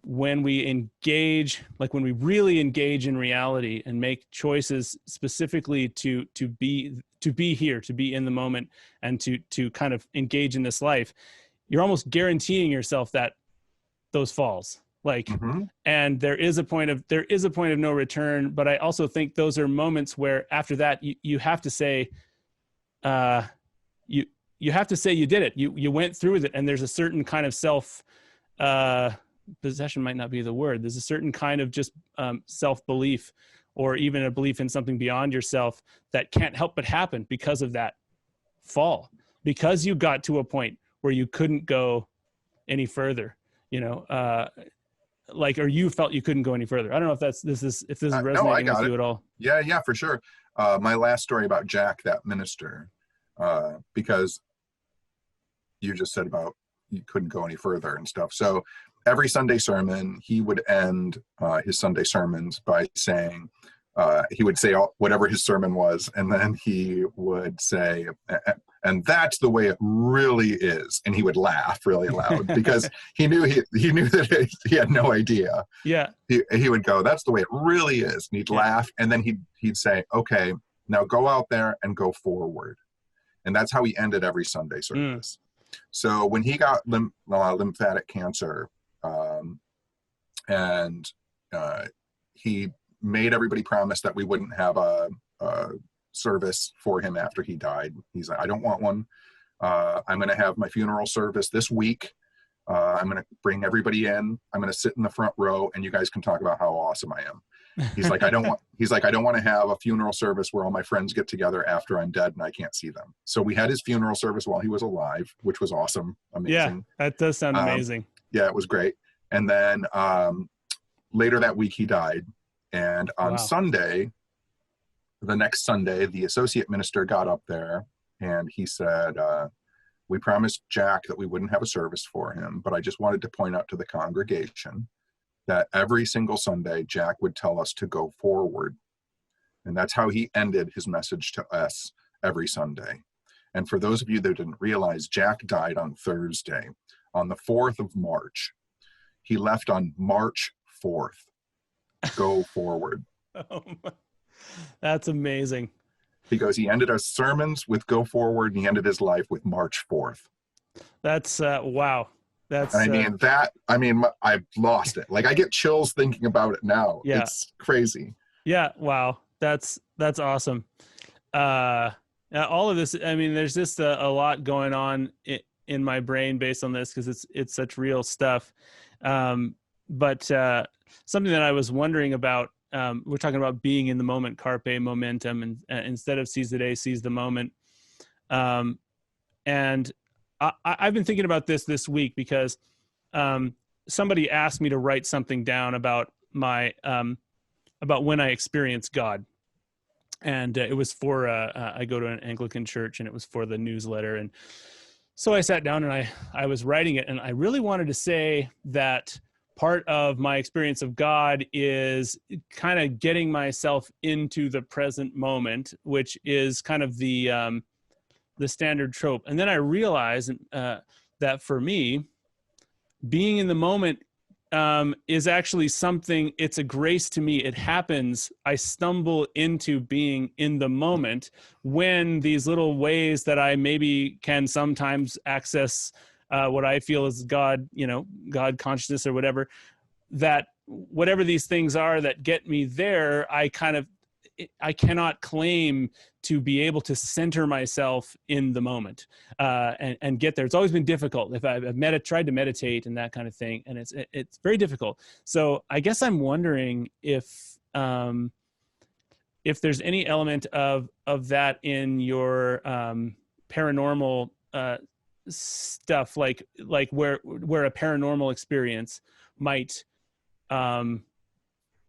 when we engage, like when we really engage in reality and make choices specifically to be here, to be in the moment, and to kind of engage in this life, you're almost guaranteeing yourself that those falls. Like, and there is a point of no return. But I also think those are moments where after that, you have to say, you have to say you did it. You went through with it. And there's a certain kind of possession might not be the word. There's a certain kind of just self-belief, or even a belief in something beyond yourself that can't help but happen because of that fall, because you got to a point where you couldn't go any further, you know, like, or you felt you couldn't go any further. I don't know if this is resonating with you at all. Yeah, for sure. My last story about Jack, that minister, because you just said about you couldn't go any further and stuff. So every Sunday sermon, he would end his Sunday sermons by saying, he would say whatever his sermon was, and then he would say, and that's the way it really is. And he would laugh really loud because he knew that he had no idea. Yeah. He would go, that's the way it really is. And he'd laugh. And then he'd say, okay, now go out there and go forward. And that's how he ended every Sunday service. So when he got lymphatic cancer, and he made everybody promise that we wouldn't have a service for him after he died. He's like, I don't want one. I'm going to have my funeral service this week. I'm going to bring everybody in. I'm going to sit in the front row, and you guys can talk about how awesome I am. He's like, I don't want to have a funeral service where all my friends get together after I'm dead and I can't see them. So we had his funeral service while he was alive, which was awesome. Amazing. Yeah, that does sound amazing. Yeah, it was great. And then later that week he died. And on Sunday, the next Sunday, the associate minister got up there and he said, we promised Jack that we wouldn't have a service for him, but I just wanted to point out to the congregation that every single Sunday, Jack would tell us to go forward. And that's how he ended his message to us every Sunday. And for those of you that didn't realize, Jack died on Thursday, on the 4th of March. He left on March 4th. Go forward. Oh, that's amazing. Because he ended our sermons with go forward, and he ended his life with March 4th. That's wow. That's I've lost it. Like, I get chills thinking about it now. Yeah. It's crazy. Yeah. Wow. That's awesome. All of this, I mean, there's just a lot going on in my brain based on this, because it's such real stuff. But something that I was wondering about, we're talking about being in the moment, carpe momentum, and instead of seize the day, seize the moment. And I've been thinking about this week because somebody asked me to write something down about my about when I experienced God. And it was for, I go to an Anglican church, and it was for the newsletter. And so I sat down and I was writing it, and I really wanted to say that part of my experience of God is kind of getting myself into the present moment, which is kind of the standard trope. And then I realized that for me, being in the moment is actually something, it's a grace to me. It happens. I stumble into being in the moment when these little ways that I maybe can sometimes access what I feel is God, God consciousness or whatever, that whatever these things are that get me there, I cannot claim to be able to center myself in the moment and get there. It's always been difficult. If I've tried to meditate and that kind of thing, and it's very difficult. So I guess I'm wondering if there's any element of that in your paranormal stuff like where a paranormal experience might kind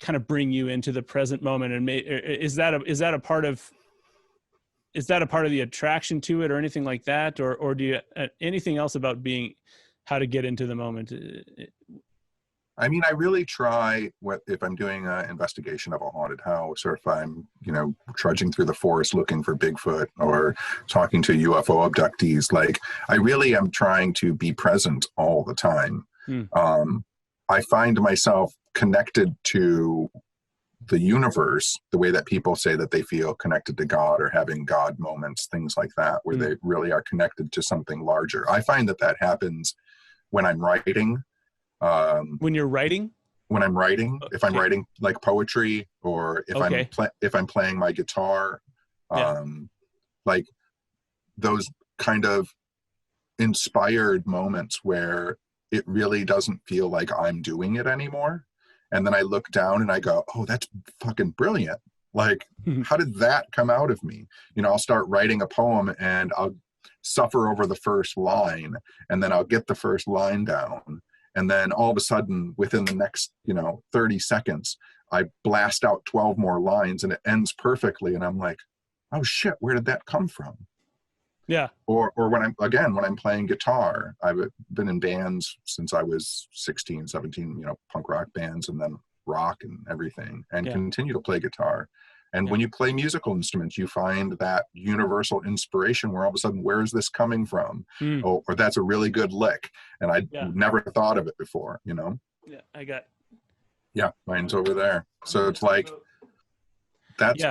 of bring you into the present moment, and is that a part of the attraction to it, or anything like that, or do you anything else about how to get into the moment? I mean, I really try, if I'm doing an investigation of a haunted house, or if I'm, trudging through the forest looking for Bigfoot, or talking to UFO abductees, like, I really am trying to be present all the time. I find myself connected to the universe the way that people say that they feel connected to God, or having God moments, things like that, where they really are connected to something larger. I find that happens when I'm writing. When you're writing? When I'm writing, if I'm writing like poetry, or if I'm playing my guitar, like those kind of inspired moments where it really doesn't feel like I'm doing it anymore. And then I look down and I go, oh, that's fucking brilliant. Like, how did that come out of me? I'll start writing a poem and I'll suffer over the first line, and then I'll get the first line down. And then all of a sudden, within the next, 30 seconds, I blast out 12 more lines and it ends perfectly. And I'm like, oh shit, where did that come from? Yeah. Or when I'm playing guitar, I've been in bands since I was 16, 17, punk rock bands, and then rock and everything, and continue to play guitar. And when you play musical instruments, you find that universal inspiration where all of a sudden, where is this coming from? Or that's a really good lick. And I never thought of it before, Yeah, I got. Yeah, mine's over there. So it's like,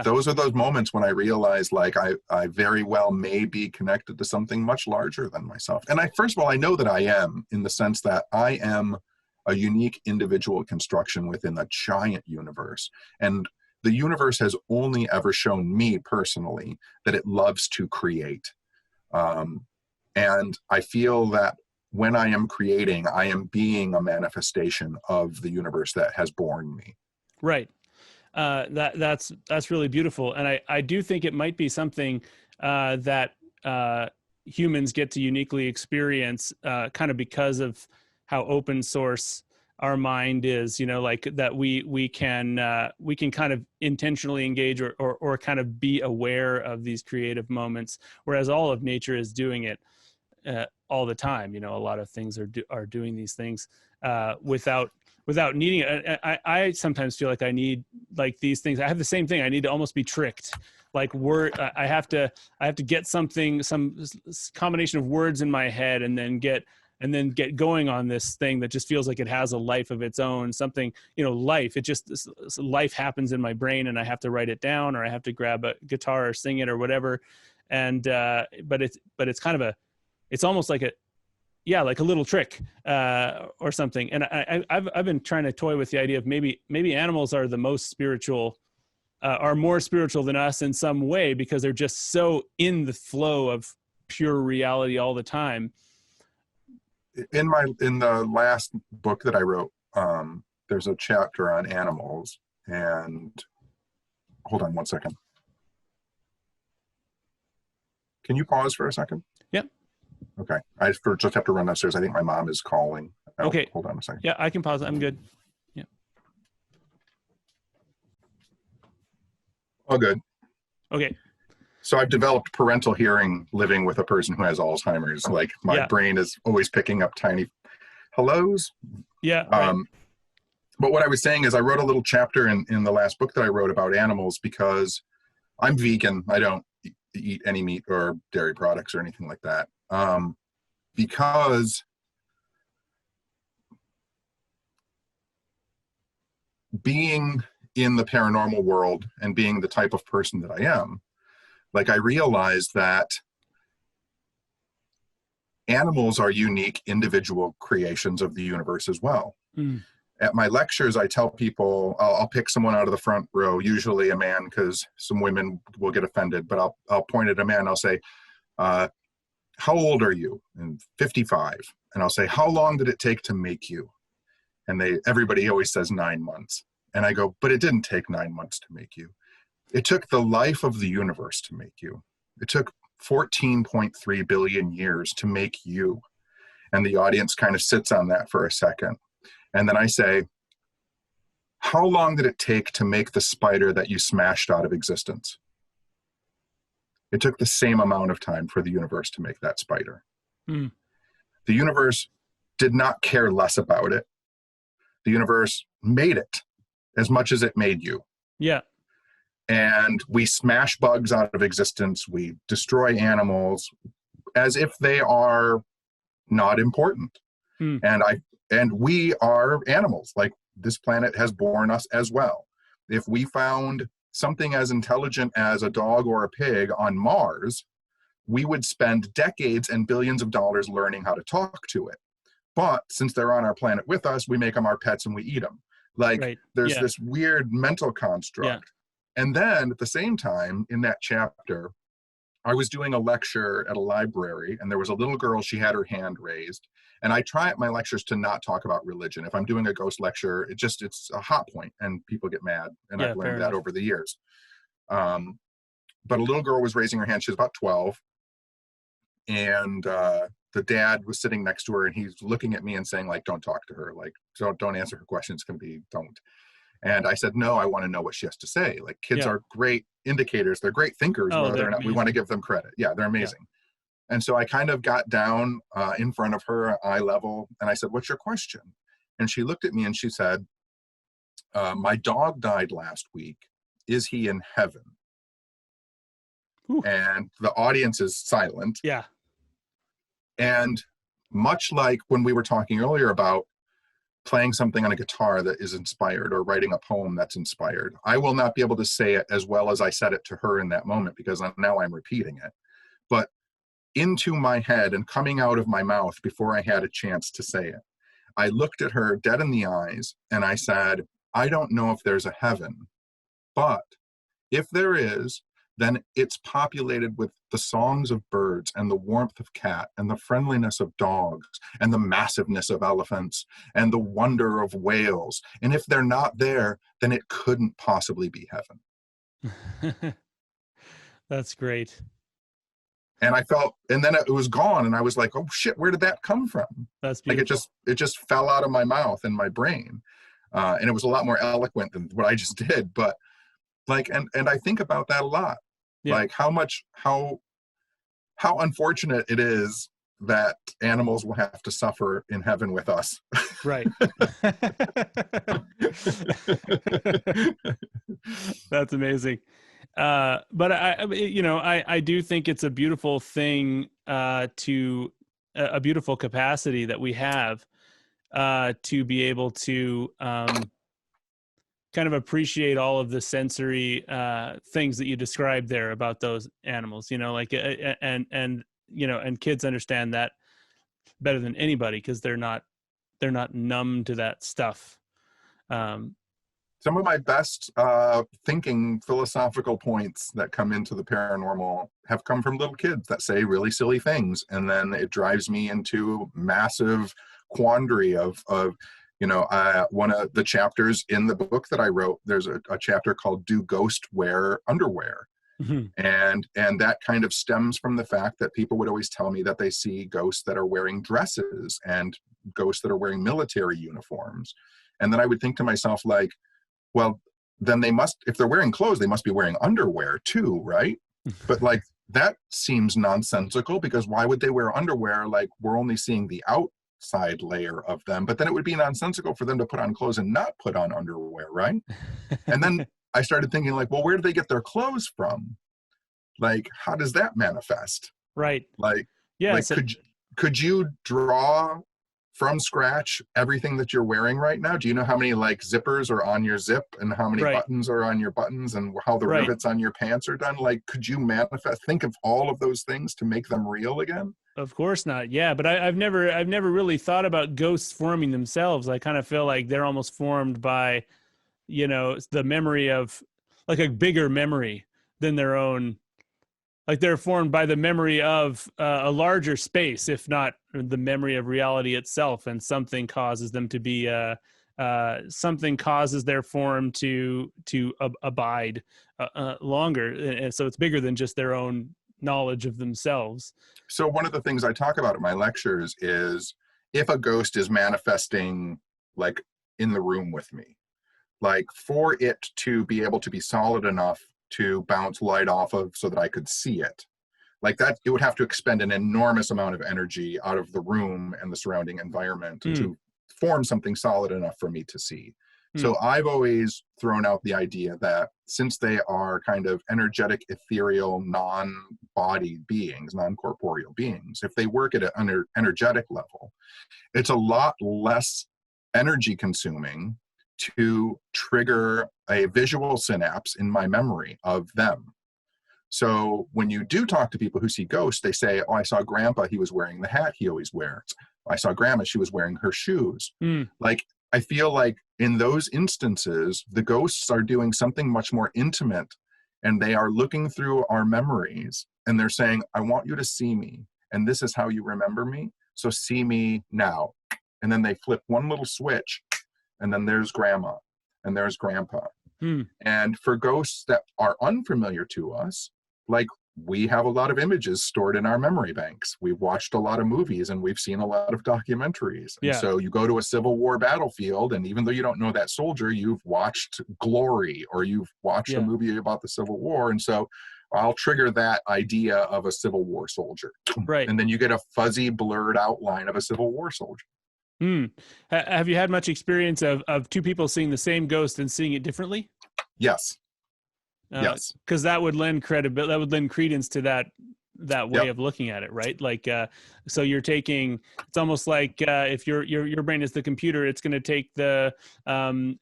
those are those moments when I realize, like, I very well may be connected to something much larger than myself. And first of all, I know that I am, in the sense that I am a unique individual construction within a giant universe. And the universe has only ever shown me personally that it loves to create. And I feel that when I am creating, I am being a manifestation of the universe that has born me. Right. That's really beautiful. And I do think it might be something that humans get to uniquely experience, kind of because of how open source our mind is, like that we can kind of intentionally engage or kind of be aware of these creative moments, whereas all of nature is doing it all the time. A lot of things are doing these things without needing it. I sometimes feel like I need, like, these things. I have the same thing. I need to almost be tricked. Like, I have to get some combination of words in my head, and then get going on this thing that just feels like it has a life of its own. Something, life. Life happens in my brain, and I have to write it down, or I have to grab a guitar or sing it or whatever. And but it's kind of it's almost like like a little trick or something. And I've been trying to toy with the idea of maybe animals are the most spiritual, are more spiritual than us in some way, because they're just so in the flow of pure reality all the time. In the last book that I wrote, there's a chapter on animals, and hold on one second. Can you pause for a second? Yep. Okay. I just have to run upstairs. I think my mom is calling. Okay. Hold on a second. Yeah, I can pause. I'm good. Yeah. All good. Okay. So I've developed parental hearing living with a person who has Alzheimer's. Like, my brain is always picking up tiny hellos. Yeah. Right. But what I was saying is, I wrote a little chapter in the last book that I wrote about animals, because I'm vegan. I don't eat any meat or dairy products or anything like that. Because being in the paranormal world and being the type of person that I am, like, I realized that animals are unique individual creations of the universe as well. At my lectures, I tell people, I'll pick someone out of the front row, usually a man, because some women will get offended, but I'll point at a man. I'll say, how old are you? And 55. And I'll say, how long did it take to make you? And everybody always says 9 months. And I go, but it didn't take 9 months to make you. It took the life of the universe to make you. It took 14.3 billion years to make you. And the audience kind of sits on that for a second. And then I say, how long did it take to make the spider that you smashed out of existence? It took the same amount of time for the universe to make that spider. Mm. The universe did not care less about it. The universe made it as much as it made you. Yeah. And we smash bugs out of existence. We destroy animals as if they are not important. Mm. And we are animals. Like, this planet has borne us as well. If we found something as intelligent as a dog or a pig on Mars, we would spend decades and billions of dollars learning how to talk to it. But since they're on our planet with us, we make them our pets and we eat them. Like, right. There's this weird mental construct. Yeah. And then at the same time, in that chapter, I was doing a lecture at a library, and there was a little girl, she had her hand raised. And I try at my lectures to not talk about religion. If I'm doing a ghost lecture, it's a hot point and people get mad. And I've learned that over the years. But a little girl was raising her hand. She was about 12. And the dad was sitting next to her, and he's looking at me and saying, like, don't talk to her. Like, don't answer her questions. Don't. And I said, no, I want to know what she has to say. Like, kids are great indicators. They're great thinkers, whether or not we want to give them credit. Yeah, they're amazing. Yeah. And so I kind of got down in front of her, eye level, and I said, what's your question? And she looked at me and she said, my dog died last week. Is he in heaven? Ooh. And the audience is silent. Yeah. And much like when we were talking earlier about playing something on a guitar that is inspired or writing a poem that's inspired, I will not be able to say it as well as I said it to her in that moment, because now I'm repeating it. But into my head and coming out of my mouth before I had a chance to say it, I looked at her dead in the eyes and I said, I don't know if there's a heaven, but if there is, then it's populated with the songs of birds and the warmth of cat and the friendliness of dogs and the massiveness of elephants and the wonder of whales. And if they're not there, then it couldn't possibly be heaven. That's great. And I felt, and then it was gone, and I was like, oh shit, where did that come from? That's beautiful. Like, it just fell out of my mouth and my brain. And it was a lot more eloquent than what I just did. But like, and I think about that a lot. Yeah. Like how unfortunate it is that animals will have to suffer in heaven with us. Right. That's amazing. But I do think it's a beautiful thing, to a beautiful capacity that we have, to be able to, kind of appreciate all of the sensory, things that you described there about those animals, like, and kids understand that better than anybody, because they're not numb to that stuff. Some of my best thinking philosophical points that come into the paranormal have come from little kids that say really silly things. And then it drives me into massive quandary of one of the chapters in the book that I wrote, there's a chapter called Do Ghosts Wear Underwear? Mm-hmm. And that kind of stems from the fact that people would always tell me that they see ghosts that are wearing dresses and ghosts that are wearing military uniforms. And then I would think to myself, like, well, then if they're wearing clothes, they must be wearing underwear too, right? But like, that seems nonsensical, because why would they wear underwear? Like, we're only seeing the outside layer of them. But then it would be nonsensical for them to put on clothes and not put on underwear, right? And then I started thinking, like, well, where do they get their clothes from? Like, how does that manifest? Right. Like, yeah. Like, could you draw from scratch everything that you're wearing right now? Do you know how many like zippers are on your zip and how many buttons are on your buttons and how the rivets on your pants are done? Like, could you think of all of those things to make them real again? Of course not. Yeah. But I've never really thought about ghosts forming themselves. I kind of feel like they're almost formed by, the memory of, like, a bigger memory than their own. Like, they're formed by the memory of a larger space, if not the memory of reality itself. And something causes them to be, something causes their form to abide longer. And so it's bigger than just their own knowledge of themselves. So one of the things I talk about at my lectures is if a ghost is manifesting like in the room with me, like for it to be able to be solid enough to bounce light off of so that I could see it, like that, it would have to expend an enormous amount of energy out of the room and the surrounding environment to form something solid enough for me to see. So I've always thrown out the idea that since they are kind of energetic, ethereal, non-body beings, non-corporeal beings, if they work at an energetic level, it's a lot less energy consuming to trigger a visual synapse in my memory of them. So when you do talk to people who see ghosts, they say, oh, I saw Grandpa, he was wearing the hat he always wears. I saw Grandma, she was wearing her shoes. Like, I feel like in those instances, the ghosts are doing something much more intimate, and they are looking through our memories and they're saying, I want you to see me, and this is how you remember me, so see me now. And then they flip one little switch, and then there's Grandma and there's Grandpa. And for ghosts that are unfamiliar to us, like, we have a lot of images stored in our memory banks. We've watched a lot of movies and we've seen a lot of documentaries. And so you go to a Civil War battlefield, and even though you don't know that soldier, you've watched Glory or you've watched a movie about the Civil War. And so I'll trigger that idea of a Civil War soldier. Right. And then you get a fuzzy, blurred outline of a Civil War soldier. Have you had much experience of two people seeing the same ghost and seeing it differently? Yes. Yes, because that would lend credibility. That would lend credence to that way of looking at it, right? Like, so you're taking. It's almost like if your brain is the computer, it's going to take the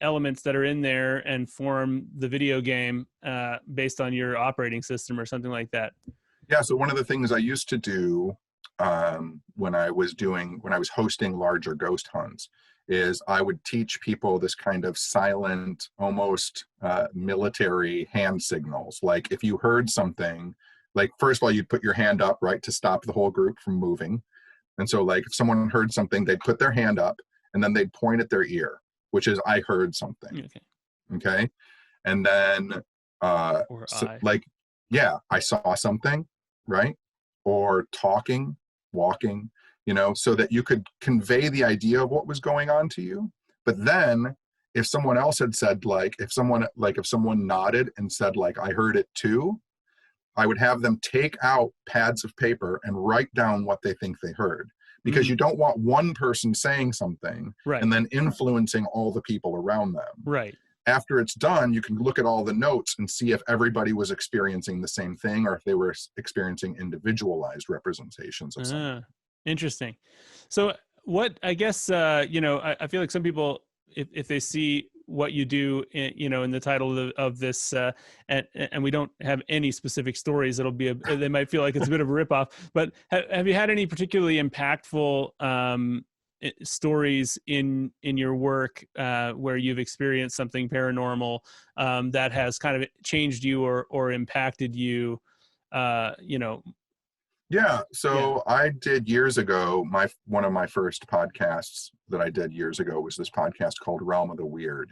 elements that are in there and form the video game based on your operating system or something like that. Yeah. So one of the things I used to do when I was hosting larger ghost hunts is I would teach people this kind of silent, almost military hand signals. Like if you heard something, like first of all, you'd put your hand up, right, to stop the whole group from moving. And so like if someone heard something, they'd put their hand up and then they'd point at their ear, which is, I heard something. Okay. And then like, yeah, I saw something, right? Or talking, walking, so that you could convey the idea of what was going on to you. But then if someone else had said, if someone nodded and said, like, I heard it too, I would have them take out pads of paper and write down what they think they heard. Because you don't want one person saying something and then influencing all the people around them. Right. After it's done, you can look at all the notes and see if everybody was experiencing the same thing or if they were experiencing individualized representations of something. Interesting. So what, I guess, I feel like some people, if they see what you do, in the title of this, and we don't have any specific stories, they might feel like it's a bit of a ripoff, but have you had any particularly impactful stories in your work where you've experienced something paranormal that has kind of changed you or impacted you, Yeah. So I did years ago, one of my first podcasts that I did years ago was this podcast called Realm of the Weird.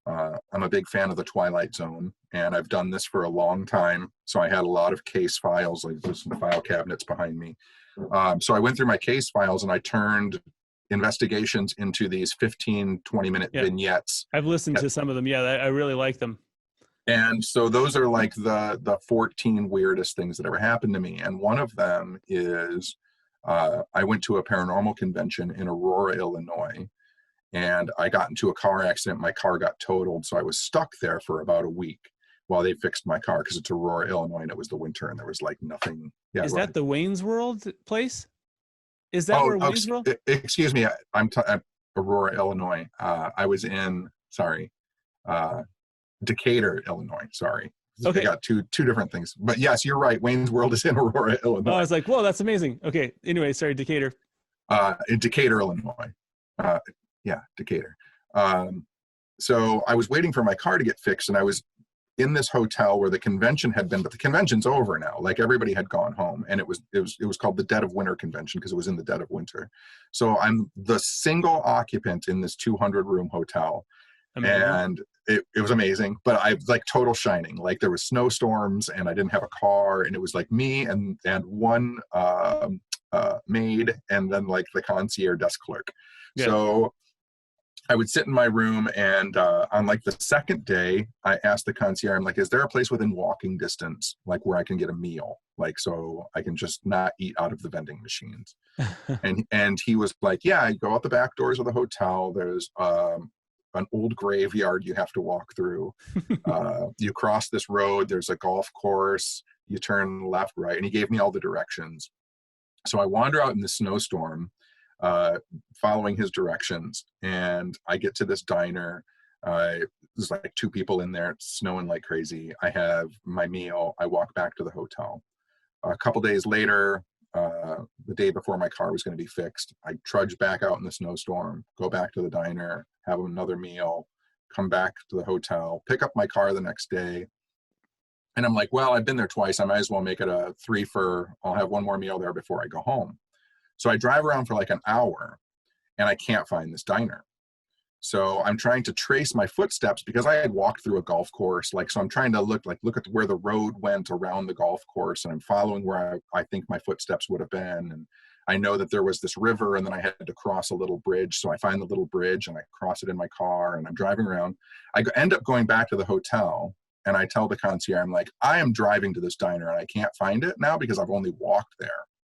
I'm a big fan of the Twilight Zone, and I've done this for a long time. So I had a lot of case files, like there's some file cabinets behind me. So I went through my case files and I turned investigations into these 15, 20-minute vignettes. I've listened to some of them. Yeah, I really like them. And so those are like the 14 weirdest things that ever happened to me. And one of them is I went to a paranormal convention in Aurora, Illinois, and I got into a car accident. My car got totaled, so I was stuck there for about a week while they fixed my car because it's Aurora, Illinois, and it was the winter, and there was like nothing. Yeah, is that the Wayne's World place? Is that where Wayne's World? Excuse me, I'm Aurora, Illinois. I was in, Decatur, Illinois. Sorry. Okay. I got two different things. But yes, you're right. Wayne's World is in Aurora, Illinois. Oh, I was like, whoa, that's amazing. Okay. Anyway, sorry, Decatur. In Decatur, Illinois. Decatur. So I was waiting for my car to get fixed, and I was in this hotel where the convention had been, but the convention's over now. Like everybody had gone home, and it was called the Dead of Winter Convention because it was in the dead of winter. So I'm the single occupant in this 200-room hotel. Amazing. And it was amazing, but I like total shining. Like there was snowstorms and I didn't have a car, and it was like me and one maid, and then like the concierge desk clerk. Yeah. So I would sit in my room, and on like the second day, I asked the concierge, I'm like, is there a place within walking distance, like where I can get a meal, like so I can just not eat out of the vending machines? and he was like, yeah, you go out the back doors of the hotel. There's an old graveyard you have to walk through. You cross this road. There's a golf course. You turn left, right. And he gave me all the directions. So I wander out in the snowstorm, following his directions, and I get to this diner. There's like 2 people in there. It's snowing like crazy. I have my meal. I walk back to the hotel. A couple days later, the day before my car was going to be fixed, I trudge back out in the snowstorm, go back to the diner, have another meal, come back to the hotel, pick up my car the next day. And I'm like, well, I've been there twice. I might as well make it a 3 for, I'll have one more meal there before I go home. So I drive around for like an hour, and I can't find this diner. So I'm trying to trace my footsteps, because I had walked through a golf course. Like, so I'm trying to look at where the road went around the golf course, and I'm following where I think my footsteps would have been. And I know that there was this river, and then I had to cross a little bridge. So I find the little bridge and I cross it in my car, and I'm driving around. I end up going back to the hotel, and I tell the concierge, I'm like, I am driving to this diner and I can't find it now because I've only walked there.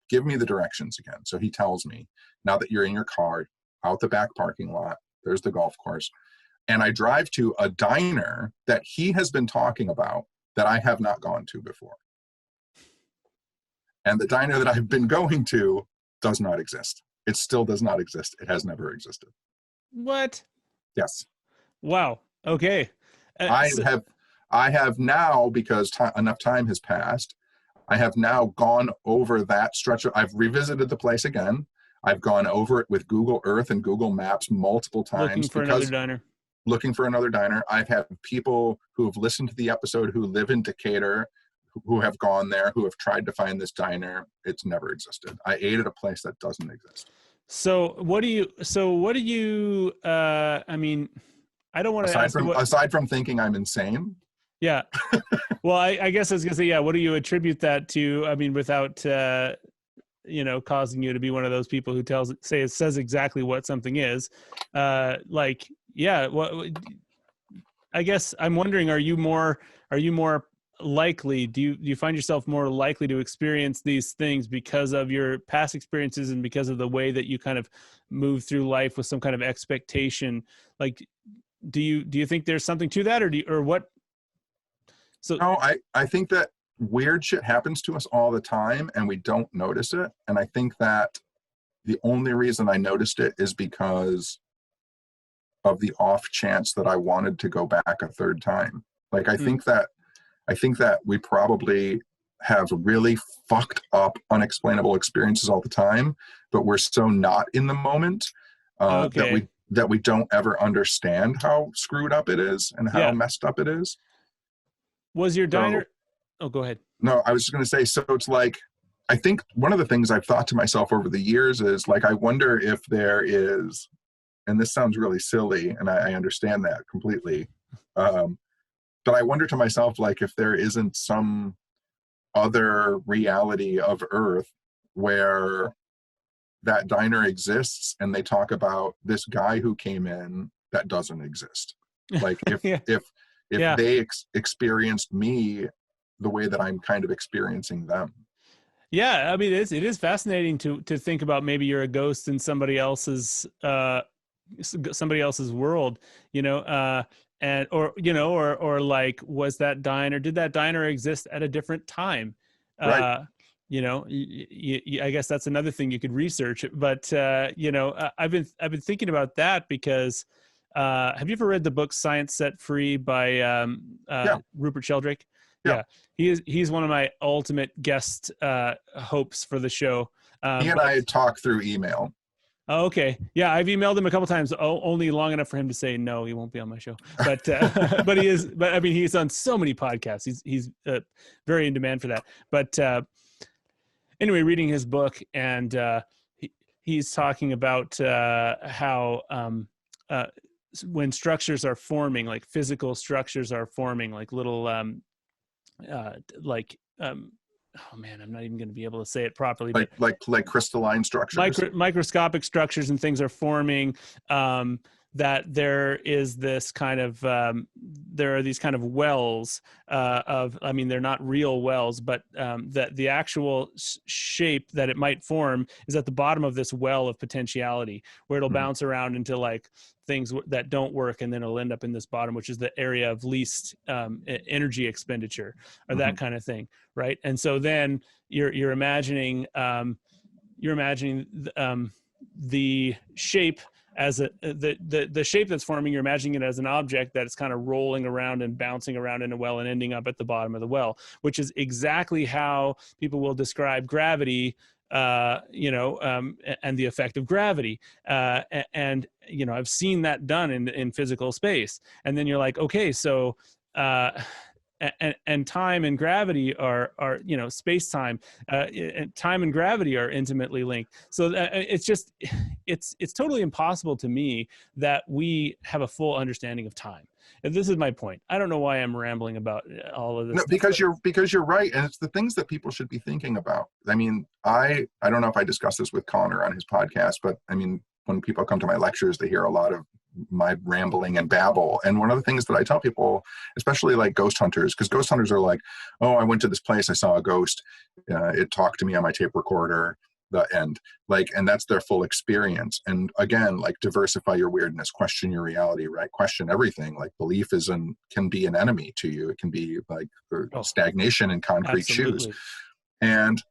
Give me the directions again. So he tells me, now that you're in your car, out the back parking lot, there's the golf course. And I drive to a diner that he has been talking about that I have not gone to before. And the diner that I've been going to does not exist. It still does not exist. It has never existed. What? Yes. Wow. Okay. I have now, because enough time has passed, I have now gone over that stretch. I've revisited the place again. I've gone over it with Google Earth and Google Maps multiple times. Looking for another diner. I've had people who have listened to the episode who live in Decatur, who have gone there, who have tried to find this diner. It's never existed. I ate at a place that doesn't exist. So what do you, I mean, I don't want to aside from thinking I'm insane. Yeah. Well, I guess I was going to say, yeah, what do you attribute that to? I mean, without, causing you to be one of those people who says exactly what something is. Yeah, well, I guess I'm wondering, are you more likely, do you find yourself more likely to experience these things because of your past experiences and because of the way that you kind of move through life with some kind of expectation? Like, do you think there's something to that, or what? So no, I think that weird shit happens to us all the time and we don't notice it. And I think that the only reason I noticed it is because of the off chance that I wanted to go back a third time. Like, I think that we probably have really fucked up, unexplainable experiences all the time, but we're so not in the moment that we don't ever understand how screwed up it is and how messed up it is. Was your diner? Oh, go ahead. No, I was just going to say, so it's like, I think one of the things I've thought to myself over the years is like, I wonder if there is, and this sounds really silly, and I understand that completely, but I wonder to myself, like, if there isn't some other reality of Earth where that diner exists and they talk about this guy who came in that doesn't exist. Like, if they experienced me the way that I'm kind of experiencing them. Yeah, I mean, it is fascinating to think about. Maybe you're a ghost in somebody else's world, and or like, was that diner? Did that diner exist at a different time? Right. I guess that's another thing you could research. But I've been thinking about that because have you ever read the book Science Set Free by Rupert Sheldrake? Yeah. He's one of my ultimate guest hopes for the show. He and I talk through email. Oh, okay. Yeah, I've emailed him a couple times, only long enough for him to say no, he won't be on my show. But but he is. But I mean, he's on so many podcasts. He's very in demand for that. But anyway, reading his book, and he's talking about how when structures are forming, like physical structures are forming, like little, oh man, I'm not even going to be able to say it properly, but like crystalline structures, microscopic structures and things are forming, that there is this kind of, there are these kind of wells I mean, they're not real wells, but that the actual shape that it might form is at the bottom of this well of potentiality, where it'll bounce around into like things that don't work, and then it'll end up in this bottom, which is the area of least energy expenditure, or that kind of thing, right? And so then you're imagining the shape as the shape that's forming. You're imagining it as an object that is kind of rolling around and bouncing around in a well and ending up at the bottom of the well, which is exactly how people will describe gravity, and the effect of gravity. And I've seen that done in physical space. And then you're like, okay, so and time and gravity are space time, and time and gravity are intimately linked. So it's totally impossible to me that we have a full understanding of time. And this is my point. I don't know why I'm rambling about all of this. No, because you're right, and it's the things that people should be thinking about. I mean, I don't know if I discussed this with Conner on his podcast, but I mean, when people come to my lectures, they hear a lot of my rambling and babble. And one of the things that I tell people, especially like ghost hunters, because ghost hunters are like, oh, I went to this place, I saw a ghost, it talked to me on my tape recorder, and that's their full experience. And again, like, diversify your weirdness, question your reality, right? Question everything. Like, belief can be an enemy to you. It can be like stagnation in concrete shoes. And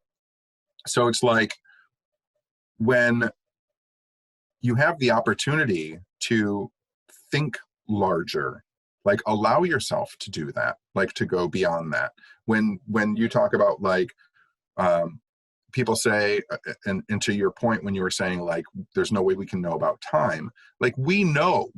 so it's like, when you have the opportunity to think larger, like, allow yourself to do that, like, to go beyond that. When you talk about like, people say, and to your point, when you were saying like, there's no way we can know about time, like, we know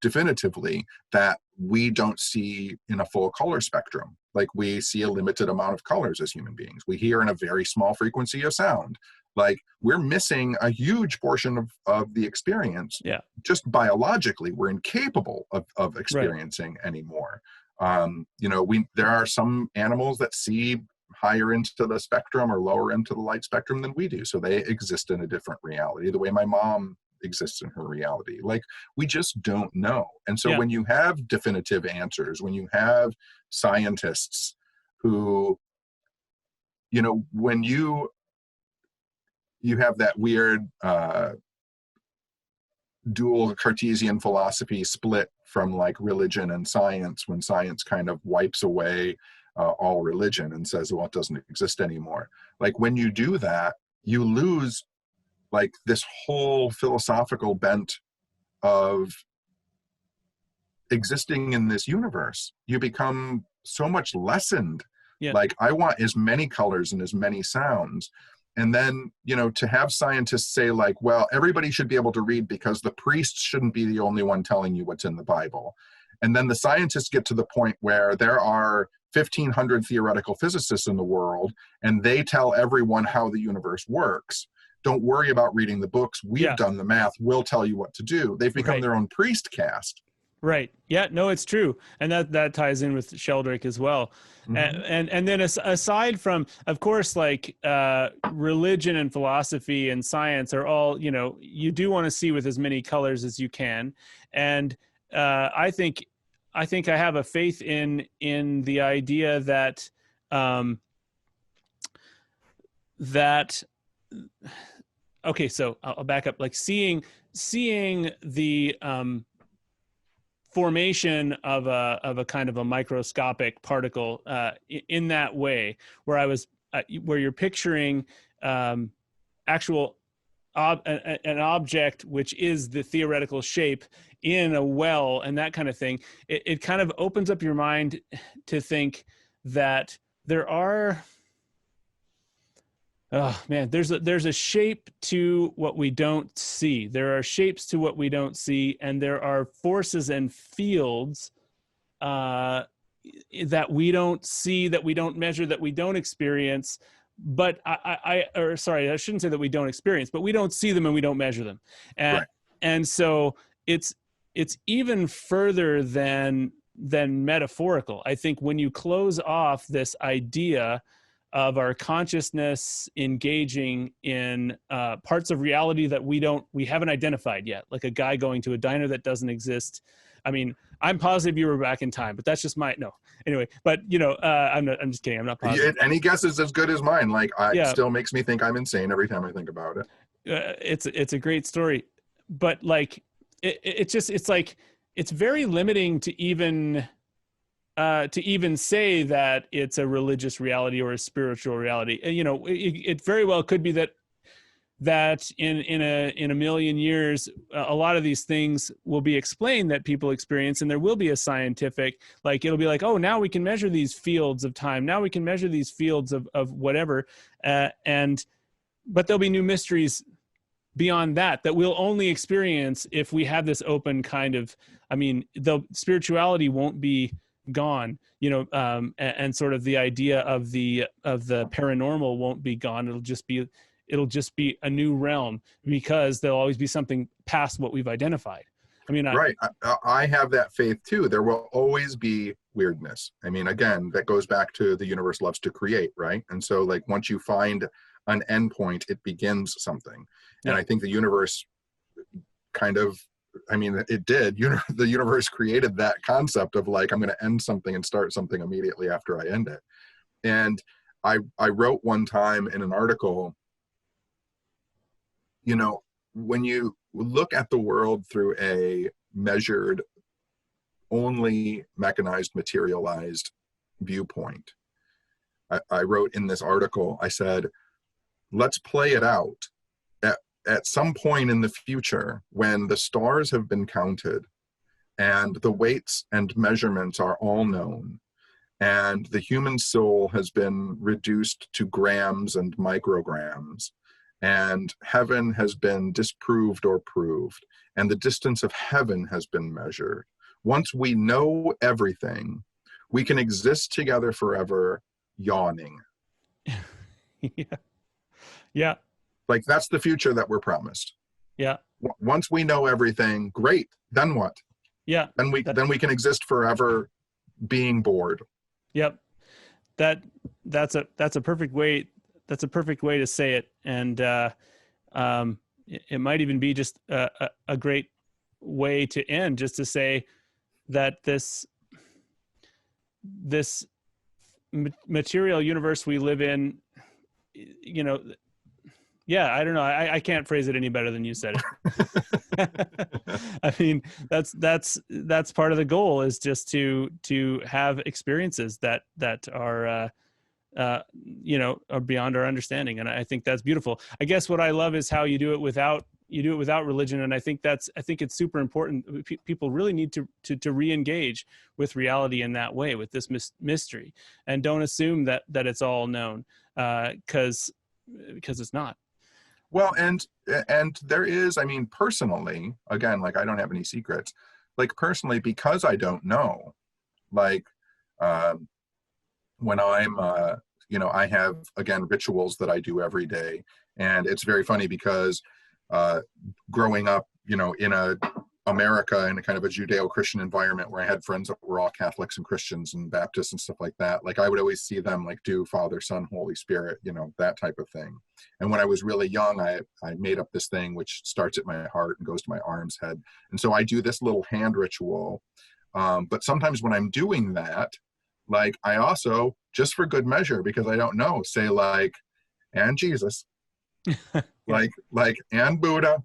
definitively that we don't see in a full color spectrum. Like, we see a limited amount of colors as human beings. We hear in a very small frequency of sound. Like, we're missing a huge portion of the experience. Yeah. Just biologically, we're incapable of experiencing anymore. There are some animals that see higher into the spectrum or lower into the light spectrum than we do. So they exist in a different reality, the way my mom exists in her reality. Like, we just don't know. And so when you have definitive answers, when you have scientists who, when you have that weird dual Cartesian philosophy split from like religion and science, when science kind of wipes away all religion and says, well, it doesn't exist anymore. Like, when you do that, you lose like this whole philosophical bent of existing in this universe. You become so much lessened. Like, I want as many colors and as many sounds. And then, to have scientists say like, well, everybody should be able to read because the priest shouldn't be the only one telling you what's in the Bible. And then the scientists get to the point where there are 1,500 theoretical physicists in the world, and they tell everyone how the universe works. Don't worry about reading the books. We've done the math. We'll tell you what to do. They've become their own priest caste. Right. Yeah, no, it's true. And that ties in with Sheldrake as well. And then aside from, of course, like religion and philosophy and science are all, you do want to see with as many colors as you can. And I think I have a faith in the idea that okay, so I'll back up. Like, seeing the formation of a kind of a microscopic particle in that way, where where you're picturing actual an object which is the theoretical shape in a well and that kind of thing. It kind of opens up your mind to think that there are, oh man, there's a shape to what we don't see. There are shapes to what we don't see, and there are forces and fields that we don't see, that we don't measure, that we don't experience. But I shouldn't say that we don't experience, but we don't see them and we don't measure them. And so it's it's even further than metaphorical. I think when you close off this idea of our consciousness engaging in parts of reality that we haven't identified yet, like a guy going to a diner that doesn't exist. I mean, I'm positive you were back in time, but that's just no. Anyway, but I'm just kidding. I'm not positive. Any guess is as good as mine. Like, it still makes me think I'm insane every time I think about it. It's a great story, but like it's very limiting to even say that it's a religious reality or a spiritual reality. It very well could be that in a million years, a lot of these things will be explained that people experience, and there will be a scientific, like, it'll be like, oh, now we can measure these fields of time. Now we can measure these fields of whatever. But there'll be new mysteries beyond that we'll only experience if we have this open kind of, the spirituality won't be gone, and sort of the idea of the paranormal won't be gone. It'll just be a new realm, because there'll always be something past what we've identified. Right. I have that faith too. There will always be weirdness. Again, that goes back to the universe loves to create, right? And so, like, once you find an endpoint, it begins something. And I think the universe kind of, it did. The universe created that concept of, like, I'm going to end something and start something immediately after I end it. And I wrote one time in an article, when you look at the world through a measured, only mechanized, materialized viewpoint, I wrote in this article, I said, let's play it out. At some point in the future, when the stars have been counted and the weights and measurements are all known, and the human soul has been reduced to grams and micrograms, and heaven has been disproved or proved, and the distance of heaven has been measured. Once we know everything, we can exist together forever, yawning. Yeah. Like, that's the future that we're promised. Yeah. Once we know everything, great. Then what? Yeah. Then we can exist forever, being bored. Yep. That's a perfect way. That's a perfect way to say it. And it might even be just a great way to end, just to say that this material universe we live in, I don't know. I can't phrase it any better than you said it. That's part of the goal, is just to have experiences that are are beyond our understanding. And I think that's beautiful. I guess what I love is how you do it without religion. And I think it's super important. People really need to re-engage with reality in that way, with this mystery, and don't assume that it's all known, because it's not. Well, and there is, personally, again, like, I don't have any secrets, like, personally, because I don't know, like, when I'm, I have, again, rituals that I do every day. And it's very funny because growing up, in America, in a kind of a Judeo-Christian environment where I had friends that were all Catholics and Christians and Baptists and stuff like that, like, I would always see them, like, do Father, Son, Holy Spirit, that type of thing. And when I was really young, I made up this thing which starts at my heart and goes to my arms, head. And so I do this little hand ritual. But sometimes when I'm doing that, like, I also, just for good measure, because I don't know, say, like, and Jesus, like, and Buddha,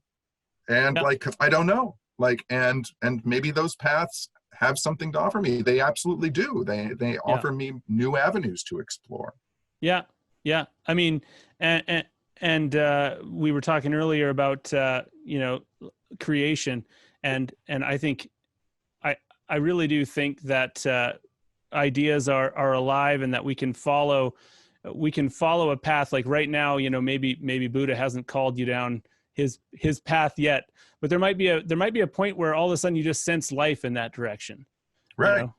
and like, 'cause I don't know. Like, and maybe those paths have something to offer me. They absolutely do. They offer me new avenues to explore. Yeah. Yeah. And we were talking earlier about, creation. And I think, I really do think that ideas are alive, and that we can follow a path. Like, right now, maybe Buddha hasn't called you down his path yet, but there might be a point where all of a sudden you just sense life in that direction. Right.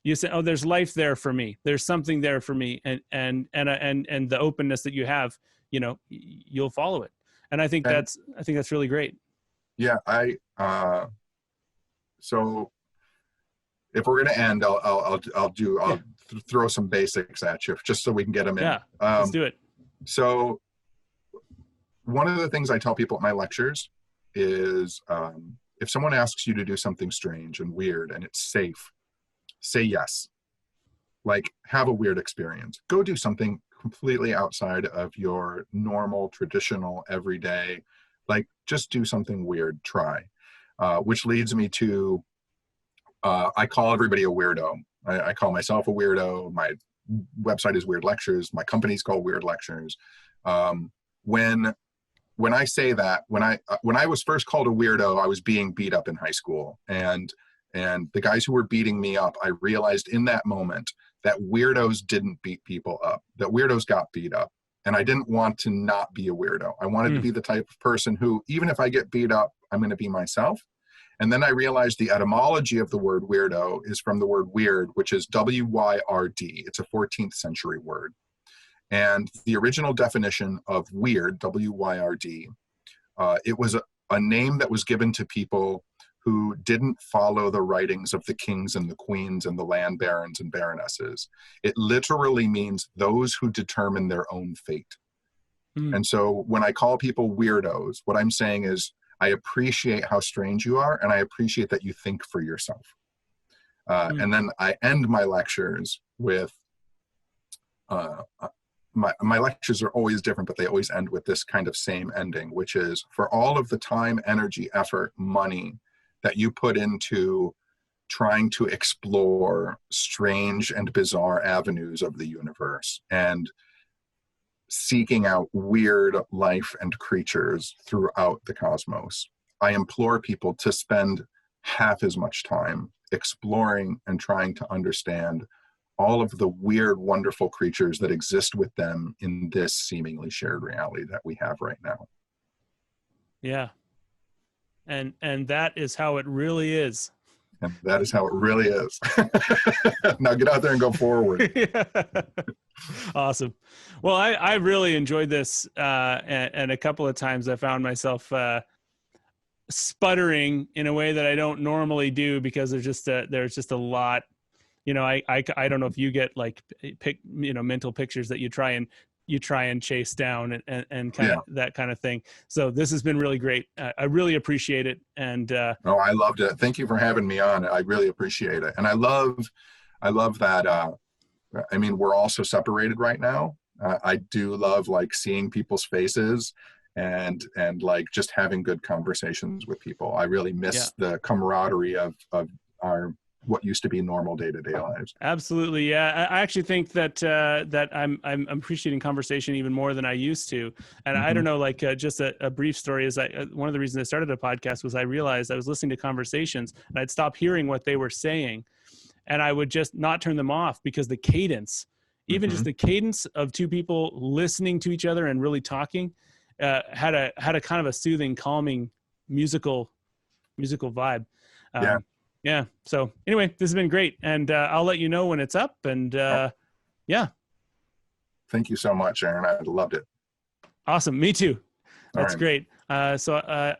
You say, oh, there's life there for me. There's something there for me. And the openness that you have, you'll follow it. And I think that's really great. Yeah. So if we're going to end, I'll throw some basics at you just so we can get them in. Yeah, let's do it. So one of the things I tell people at my lectures is, if someone asks you to do something strange and weird and it's safe, say yes. Like, have a weird experience. Go do something completely outside of your normal, traditional, everyday. Like, just do something weird. Try. Which leads me to, I call everybody a weirdo. I call myself a weirdo. My website is Weird Lectures. My company's called Weird Lectures. When I say that, when I was first called a weirdo, I was being beat up in high school, and the guys who were beating me up, I realized in that moment that weirdos didn't beat people up, that weirdos got beat up. And I didn't want to not be a weirdo. I wanted to be the type of person who, even if I get beat up, I'm going to be myself. And then I realized the etymology of the word weirdo is from the word weird, which is W-Y-R-D. It's a 14th century word. And the original definition of weird, W-Y-R-D, it was a name that was given to people who didn't follow the writings of the kings and the queens and the land barons and baronesses. It literally means those who determine their own fate. And so when I call people weirdos, what I'm saying is, I appreciate how strange you are, and I appreciate that you think for yourself. And then I end my lectures with, my lectures are always different, but they always end with this kind of same ending, which is, for all of the time, energy, effort, money that you put into trying to explore strange and bizarre avenues of the universe and seeking out weird life and creatures throughout the cosmos, I implore people to spend half as much time exploring and trying to understand all of the weird, wonderful creatures that exist with them in this seemingly shared reality that we have right now. Yeah. And that is how it really is. And that is how it really is. Now get out there and go forward. Yeah. Awesome. Well, I really enjoyed this. And a couple of times I found myself sputtering in a way that I don't normally do, because there's just a lot, I don't know if you get like mental pictures that you try and chase down and kind of that kind of thing. So this has been really great. I really appreciate it. And oh, I loved it. Thank you for having me on. I really appreciate it. And I love that. I mean, we're all so separated right now. I do love like seeing people's faces and like just having good conversations with people. I really miss the camaraderie of our what used to be normal day-to-day lives. Absolutely. Yeah. I actually think that I'm appreciating conversation even more than I used to. And I don't know, like just a brief story is one of the reasons I started a podcast was I realized I was listening to conversations and I'd stop hearing what they were saying and I would just not turn them off, because the cadence, even just the cadence of two people listening to each other and really talking had a kind of a soothing, calming musical vibe. Yeah. So anyway, this has been great. And I'll let you know when it's up. And yeah. Thank you so much, Aaron. I loved it. Awesome. Me too. That's right. great. So